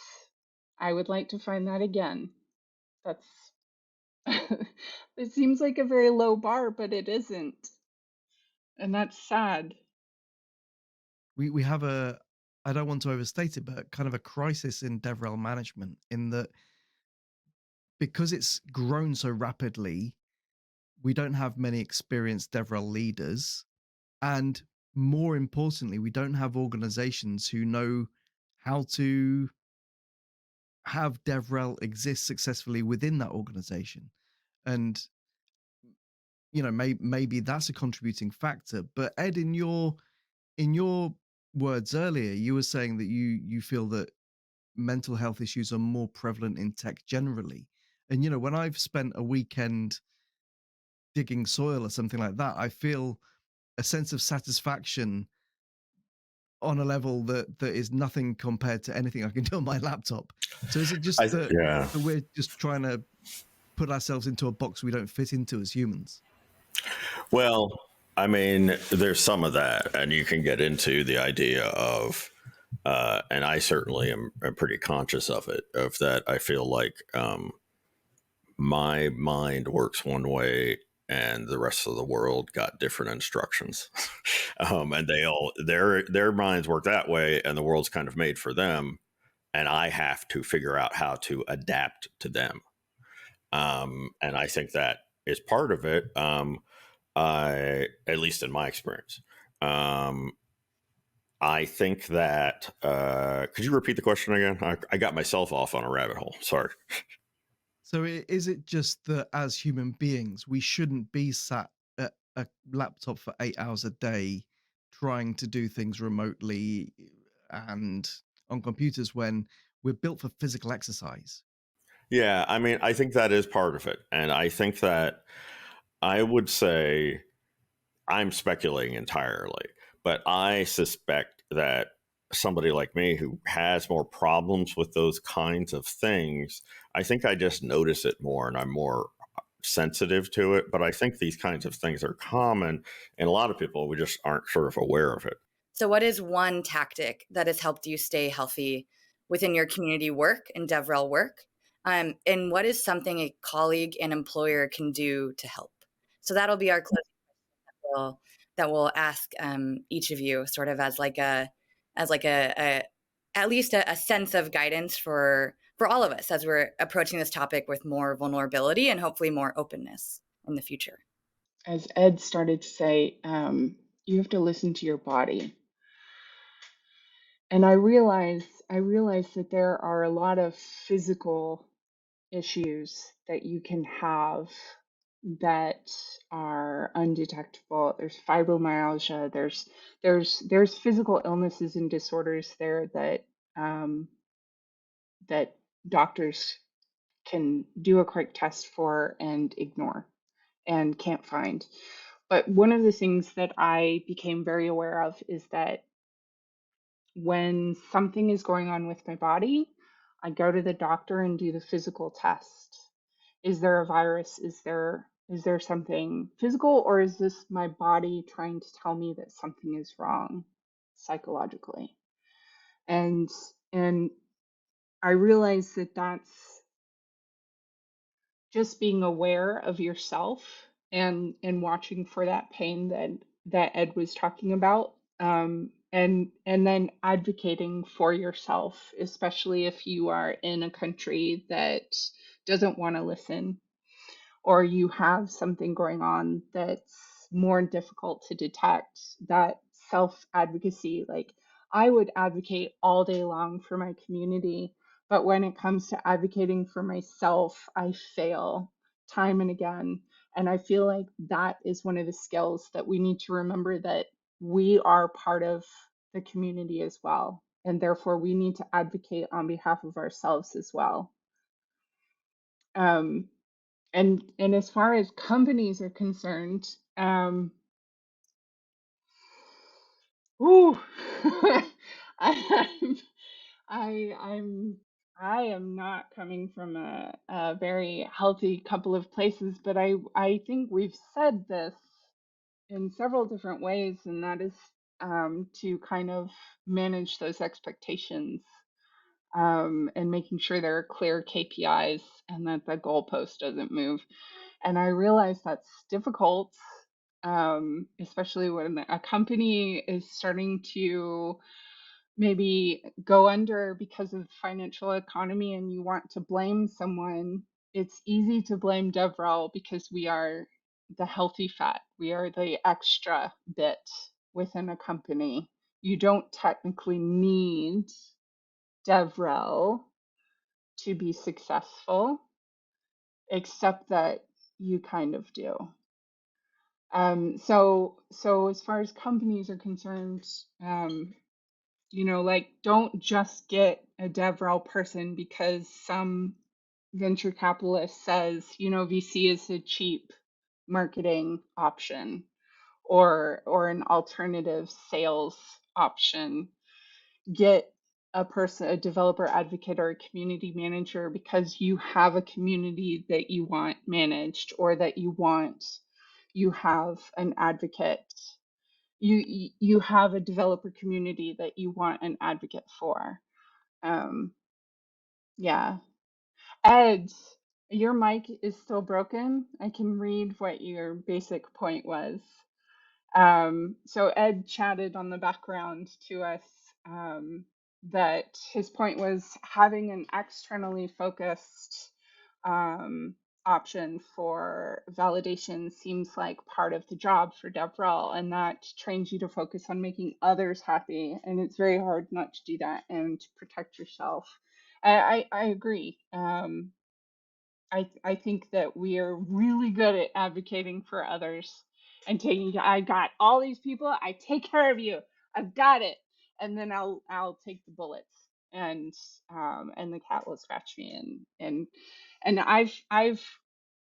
I would like to find that again. That's, it seems like a very low bar, but it isn't. And that's sad. We have a, I don't want to overstate it, but kind of a crisis in DevRel management in that because it's grown so rapidly, we don't have many experienced DevRel leaders. And more importantly, we don't have organizations who know how to have DevRel exist successfully within that organization. And, you know, maybe that's a contributing factor. But Ed, in your words earlier, you were saying that you feel that mental health issues are more prevalent in tech generally. And, you know, when I've spent a weekend digging soil or something like that, I feel a sense of satisfaction on a level that is nothing compared to anything I can do on my laptop. So is it just that, Yeah. that we're just trying to put ourselves into a box we don't fit into as humans? Well, I mean, there's some of that, and you can get into the idea of, and I certainly am pretty conscious of it, of that. I feel like my mind works one way and the rest of the world got different instructions. And they all, their minds work that way and the world's kind of made for them. And I have to figure out how to adapt to them. And I think that is part of it. At least in my experience. I think that, could you repeat the question again? I got myself off on a rabbit hole. Sorry. So is it just that as human beings, we shouldn't be sat at a laptop for 8 hours a day trying to do things remotely and on computers when we're built for physical exercise? Yeah, I mean, I think that is part of it. And I think that I would say I'm speculating entirely, but I suspect that somebody like me who has more problems with those kinds of things, I think I just notice it more and I'm more sensitive to it. But I think these kinds of things are common, and a lot of people, we just aren't sort of aware of it. So, what is one tactic that has helped you stay healthy within your community work and DevRel work? And what is something a colleague and employer can do to help? So that'll be our closing question that we'll ask each of you, sort of as like a at least a sense of guidance for all of us as we're approaching this topic with more vulnerability and hopefully more openness in the future. As Ed started to say, you have to listen to your body. And I realize that there are a lot of physical issues that you can have that are undetectable. There's fibromyalgia. There's physical illnesses and disorders there that that doctors can do a quick test for and ignore and can't find. But one of the things that I became very aware of is that when something is going on with my body, I go to the doctor and do the physical test. Is there a virus? Is there something physical, or is this my body trying to tell me that something is wrong psychologically? And I realize that that's just being aware of yourself and watching for that pain that Ed was talking about, and then advocating for yourself, especially if you are in a country that doesn't want to listen, or you have something going on that's more difficult to detect. That self advocacy, like, I would advocate all day long for my community, but when it comes to advocating for myself, I fail time and again. And I feel like that is one of the skills that we need to remember, that we are part of the community as well. And therefore, we need to advocate on behalf of ourselves as well. And as far as companies are concerned, ooh, I'm, I am not coming from a very healthy couple of places, but I think we've said this in several different ways, and that is to kind of manage those expectations, and making sure there are clear KPIs and that the goalpost doesn't move. And I realize that's difficult, especially when a company is starting to maybe go under because of the financial economy and you want to blame someone. It's easy to blame DevRel because we are the healthy fat. We are the extra bit within a company. You don't technically need DevRel to be successful, except that you kind of do. So as far as companies are concerned, like don't just get a DevRel person because some venture capitalist says, VC is a cheap marketing option or an alternative sales option. Get a developer advocate or a community manager because you have a community that you want managed, or that you have an advocate. You have a developer community that you want an advocate for. Yeah. Ed, your mic is still broken. I can read what your basic point was. So Ed chatted on the background to us, that his point was having an externally focused option for validation seems like part of the job for DevRel, and that trains you to focus on making others happy. And it's very hard not to do that and to protect yourself. I agree. I think that we are really good at advocating for others and I got all these people, I take care of you, I've got it, and then I'll take the bullets, and the cat will scratch me, and I've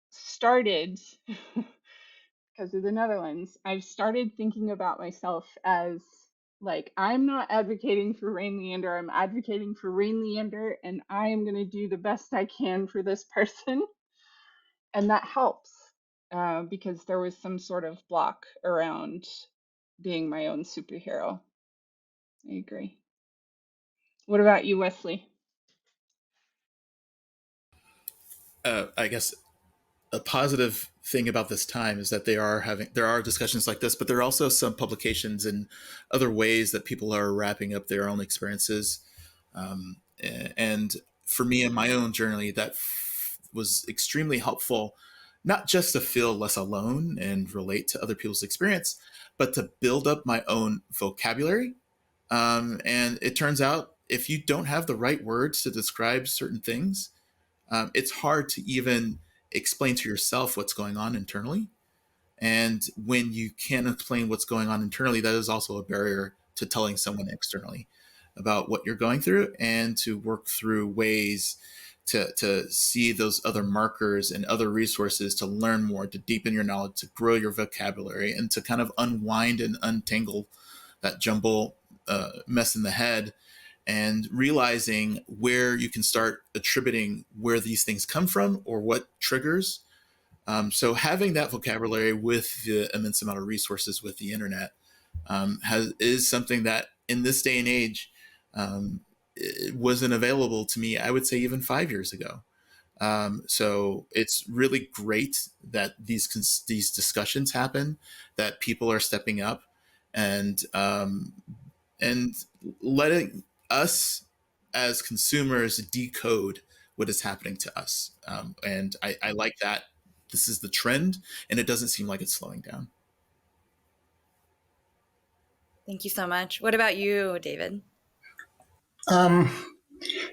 started because of the Netherlands, I've started thinking about myself as like, I'm not advocating for Rain Leander, I'm advocating for Rain Leander, and I am going to do the best I can for this person. And that helps, because there was some sort of block around being my own superhero. I agree. What about you, Wesley? I guess a positive thing about this time is that there are discussions like this, but there are also some publications and other ways that people are wrapping up their own experiences. And for me in my own journey, that was extremely helpful, not just to feel less alone and relate to other people's experience, but to build up my own vocabulary. And it turns out if you don't have the right words to describe certain things, it's hard to even explain to yourself what's going on internally. And when you can't explain what's going on internally, that is also a barrier to telling someone externally about what you're going through, and to work through ways to see those other markers and other resources to learn more, to deepen your knowledge, to grow your vocabulary, and to kind of unwind and untangle that jumble mess in the head, and realizing where you can start attributing where these things come from or what triggers. So having that vocabulary with the immense amount of resources with the internet is something that in this day and age it wasn't available to me, I would say even 5 years ago. So it's really great that these discussions happen, that people are stepping up and letting us as consumers decode what is happening to us. And I like that this is the trend, and it doesn't seem like it's slowing down. Thank you so much. What about you, David?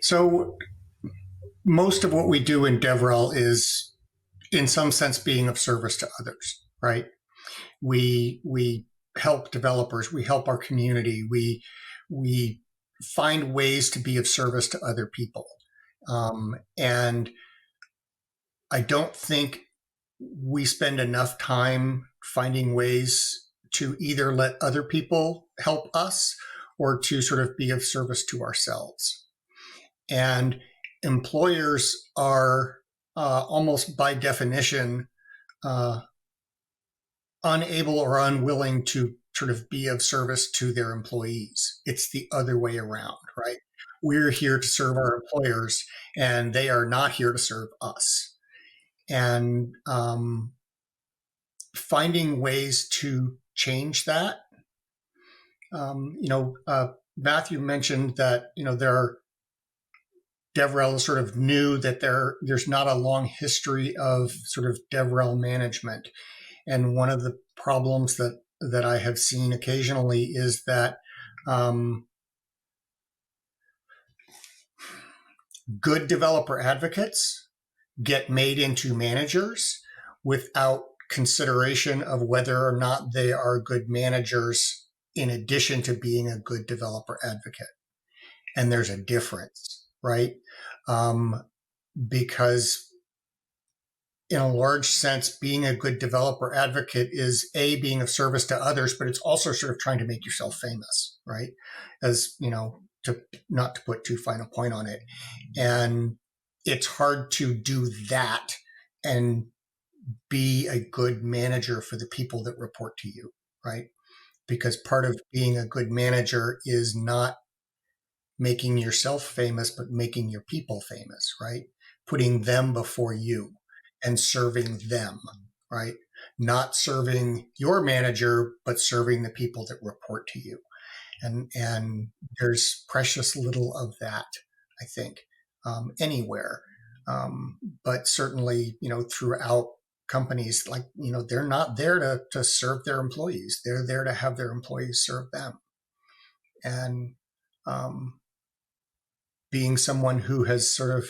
So most of what we do in DevRel is, in some sense, being of service to others, right? We help developers, we help our community, we find ways to be of service to other people, and I don't think we spend enough time finding ways to either let other people help us or to sort of be of service to ourselves. And employers are almost by definition unable or unwilling to sort of be of service to their employees. It's the other way around, right? We're here to serve our employers, and they are not here to serve us. And finding ways to change that. Matthew mentioned that, there are DevRel sort of knew that there's not a long history of sort of DevRel management. And one of the problems that I have seen occasionally is that good developer advocates get made into managers without consideration of whether or not they are good managers in addition to being a good developer advocate. And there's a difference, right? Because in a large sense, being a good developer advocate is being of service to others, but it's also sort of trying to make yourself famous, right? As, to not to put too fine a point on it. And it's hard to do that and be a good manager for the people that report to you, right? Because part of being a good manager is not making yourself famous, but making your people famous, right? Putting them before you and serving them, right? Not serving your manager, but serving the people that report to you. And there's precious little of that, I think, anywhere. But certainly, throughout companies, like, they're not there to serve their employees. They're there to have their employees serve them. And being someone who has sort of,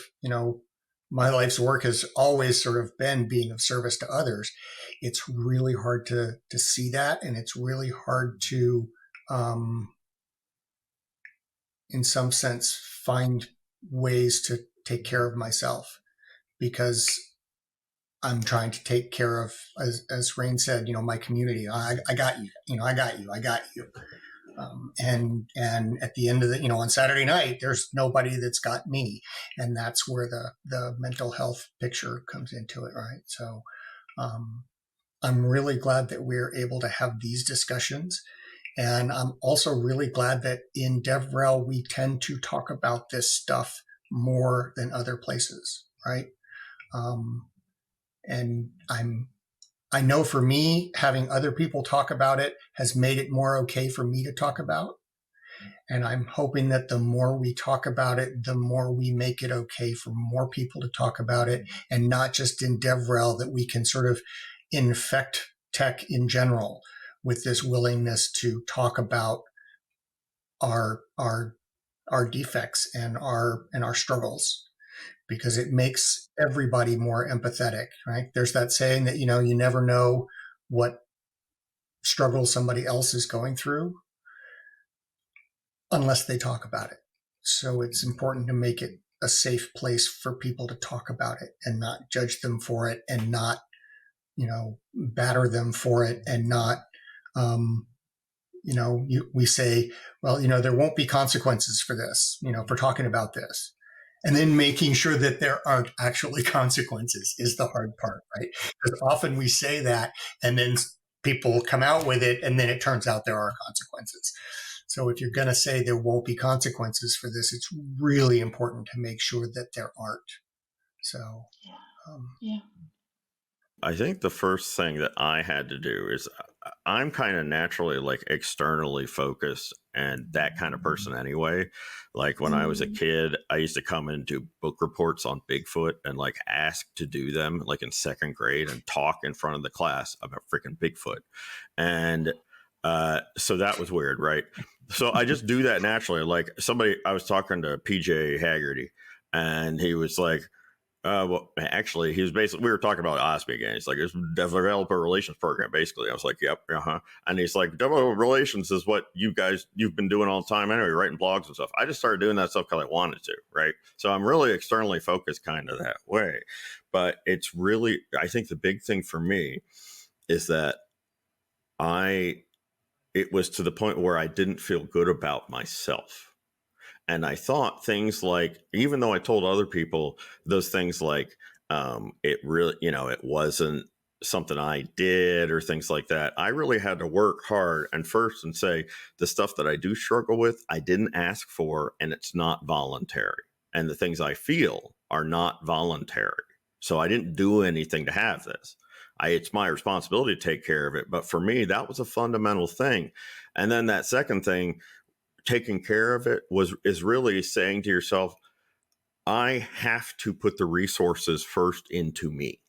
my life's work has always sort of been being of service to others. It's really hard to see that. And it's really hard to, in some sense, find ways to take care of myself, because I'm trying to take care of, as Rain said, my community. I got you, I got you. And at the end of the, on Saturday night, there's nobody that's got me. And that's where the mental health picture comes into it, right? So I'm really glad that we're able to have these discussions. And I'm also really glad that in DevRel, we tend to talk about this stuff more than other places, right? And I know for me, having other people talk about it has made it more okay for me to talk about. And I'm hoping that the more we talk about it, the more we make it okay for more people to talk about it, and not just in DevRel, that we can sort of infect tech in general with this willingness to talk about our defects and our struggles, because it makes everybody more empathetic, right? There's that saying that, you never know what struggle somebody else is going through unless they talk about it. So it's important to make it a safe place for people to talk about it and not judge them for it, and not, batter them for it, and not, we say, well, there won't be consequences for this, for talking about this. And then making sure that there aren't actually consequences is the hard part, right? Because often we say that, and then people come out with it, and then it turns out there are consequences. So if you're going to say there won't be consequences for this, it's really important to make sure that there aren't. So, yeah. I think the first thing that I had to do is I'm kind of naturally like externally focused and that kind of person anyway. Like when I was a kid, I used to come and do book reports on Bigfoot and like ask to do them like in second grade and talk in front of the class about freaking Bigfoot. And so that was weird, right? So I just do that naturally. Like I was talking to PJ Haggerty, and he was like, well, actually, he was basically, we were talking about OSPI again. He's like, it's developer relations program, basically. I was like, yep, And he's like, developer relations is what you've been doing all the time anyway, writing blogs and stuff. I just started doing that stuff because I wanted to, right? So I'm really externally focused kind of that way. But it's really, I think the big thing for me is that it was to the point where I didn't feel good about myself. And I thought things like, even though I told other people those things like, it really, it wasn't something I did or things like that, I really had to work hard and first and say, the stuff that I do struggle with, I didn't ask for, and it's not voluntary. And the things I feel are not voluntary. So I didn't do anything to have this. It's my responsibility to take care of it. But for me, that was a fundamental thing. And then that second thing, taking care of it, is really saying to yourself, I have to put the resources first into me.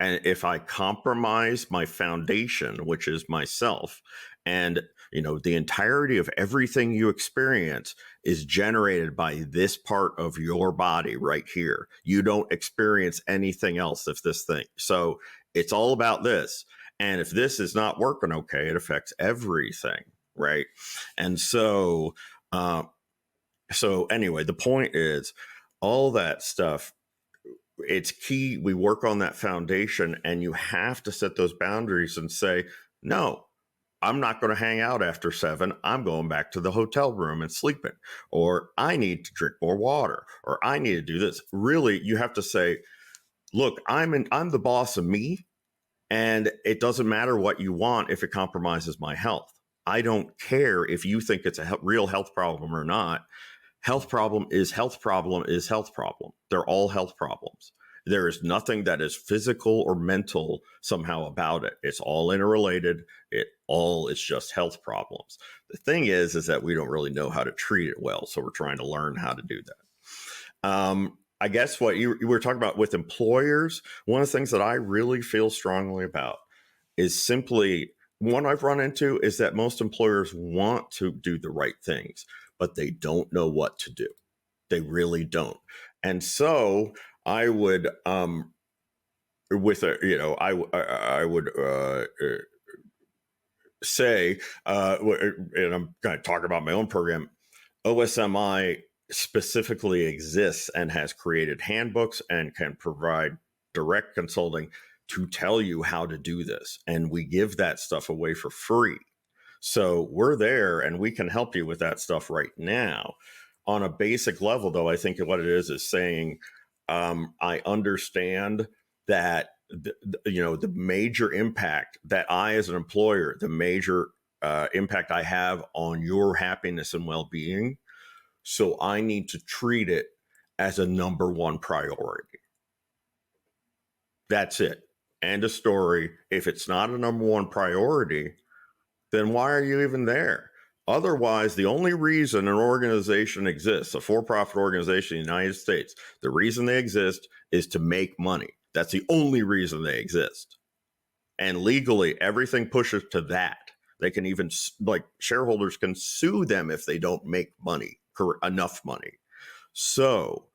And if I compromise my foundation, which is myself, and the entirety of everything you experience is generated by this part of your body right here. You don't experience anything else if this thing. So it's all about this. And if this is not working okay, it affects everything, right? And so anyway, the point is, all that stuff, it's key. We work on that foundation, and you have to set those boundaries and say, no, I'm not going to hang out after 7. I'm going back to the hotel room and sleeping, or I need to drink more water, or I need to do this. Really, you have to say, look, I'm the boss of me, and it doesn't matter what you want if it compromises my health. I don't care if you think it's a real health problem or not. Health problem is health problem is health problem. They're all health problems. There is nothing that is physical or mental somehow about it. It's all interrelated. It all is just health problems. The thing is that we don't really know how to treat it well. So we're trying to learn how to do that. I guess what you were talking about with employers, one of the things that I really feel strongly about is simply, one I've run into is that most employers want to do the right things, but they don't know what to do. They really don't. And so I would, with a, I would say, and I'm going to talk about my own program, OSMI specifically exists and has created handbooks and can provide direct consulting to tell you how to do this. And we give that stuff away for free. So we're there and we can help you with that stuff right now. On a basic level, though, I think what it is saying, I understand that the major impact that I, as an employer, the major impact I have on your happiness and well-being. So I need to treat it as a number one priority. That's it. End of story. If it's not a number one priority, then why are you even there? Otherwise, the only reason an organization exists, a for-profit organization in the United States, the reason they exist is to make money. That's the only reason they exist. And legally, everything pushes to that. They can even, like, shareholders can sue them if they don't make money, enough money. So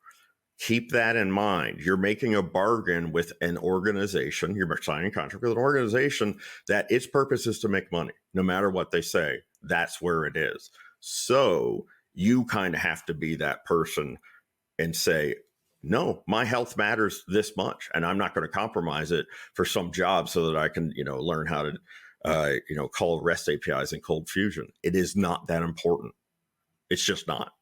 keep that in mind. You're making a bargain with an organization. You're signing a contract with an organization that its purpose is to make money. No matter what they say, that's where it is. So you kind of have to be that person and say, no, my health matters this much, and I'm not going to compromise it for some job so that I can, learn how to, call REST APIs in Cold Fusion. It is not that important. It's just not.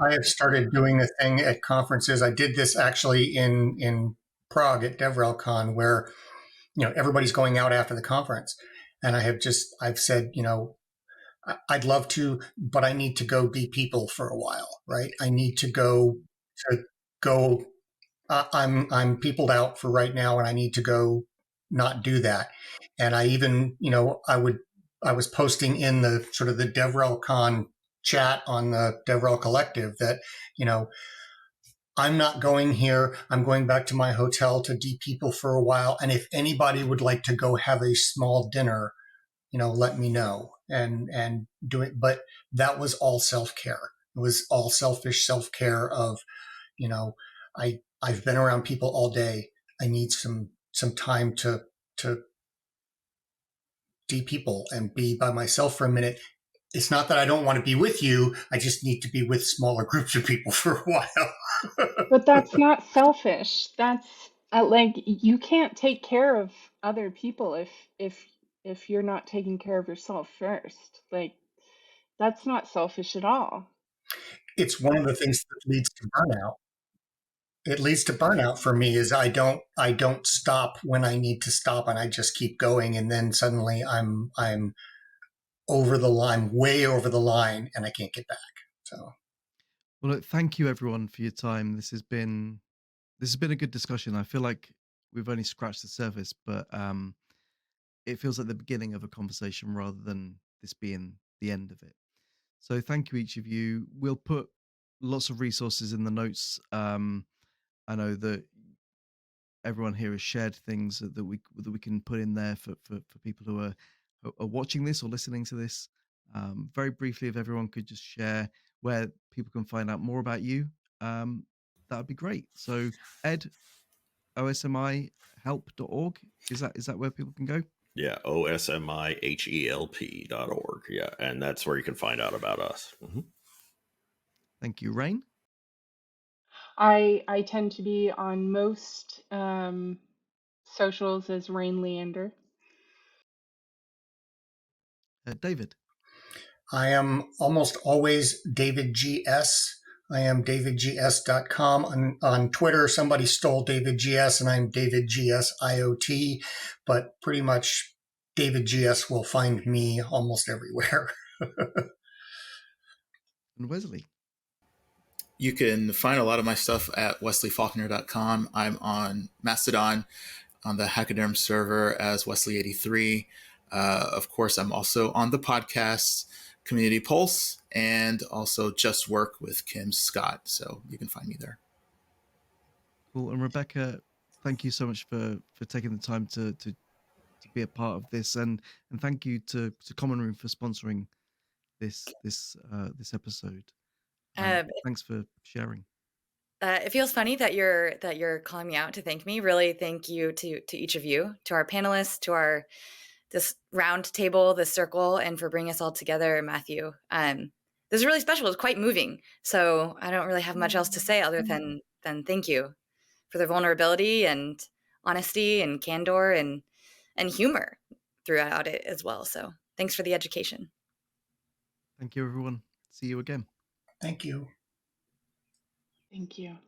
I have started doing the thing at conferences. I did this actually in Prague at DevRel Con, where everybody's going out after the conference, and I've said, I'd love to, but I need to go be people for a while, right? I need to go. I'm peopled out for right now, and I need to go not do that. And I even, I was posting in the sort of the DevRel Con chat on the DevRel Collective that, I'm not going here. I'm going back to my hotel to de-people for a while. And if anybody would like to go have a small dinner, let me know and do it. But that was all self-care. It was all selfish self-care of, I've been around people all day. I need some time to de-people and be by myself for a minute. It's not that I don't want to be with you. I just need to be with smaller groups of people for a while. But that's not selfish. That's like you can't take care of other people if you're not taking care of yourself first. Like that's not selfish at all. It's one of the things that leads to burnout. It leads to burnout for me is I don't stop when I need to stop, and I just keep going, and then suddenly I'm over the line, way over the line, and I can't get back. So Well, look, thank you everyone for your time. This has been a good discussion. I feel like we've only scratched the surface, but it feels like the beginning of a conversation rather than this being the end of it. So thank you each of you. We'll put lots of resources in the notes. I know that everyone here has shared things that we can put in there for people who are watching this or listening to this. Very briefly, if everyone could just share where people can find out more about you, that would be great. So, Ed, osmihelp.org, is that where people can go? Yeah, osmihelp.org. Yeah, and that's where you can find out about us. Mm-hmm. Thank you, Rain. I tend to be on most socials as Rain Leander. David. I am almost always David GS. I am davidgs.com. On Twitter, somebody stole David GS, and I'm David GS IoT, but pretty much David GS will find me almost everywhere. And Wesley. You can find a lot of my stuff at wesleyfaulkner.com. I'm on Mastodon on the Hackaderm server as Wesley83. Of course, I'm also on the podcast Community Pulse and also Just Work with Kim Scott. So you can find me there. Cool. And Rebecca, thank you so much for taking the time to be a part of this, and thank you to Common Room for sponsoring this episode. Uh, Thanks for sharing. It feels funny that you're calling me out to thank me. Really, thank you to each of you, to our panelists, to our this round table, this circle, and for bringing us all together, Matthew. This is really special. It's quite moving. So I don't really have much else to say other than thank you for the vulnerability and honesty and candor and humor throughout it as well. So thanks for the education. Thank you, everyone. See you again. Thank you. Thank you.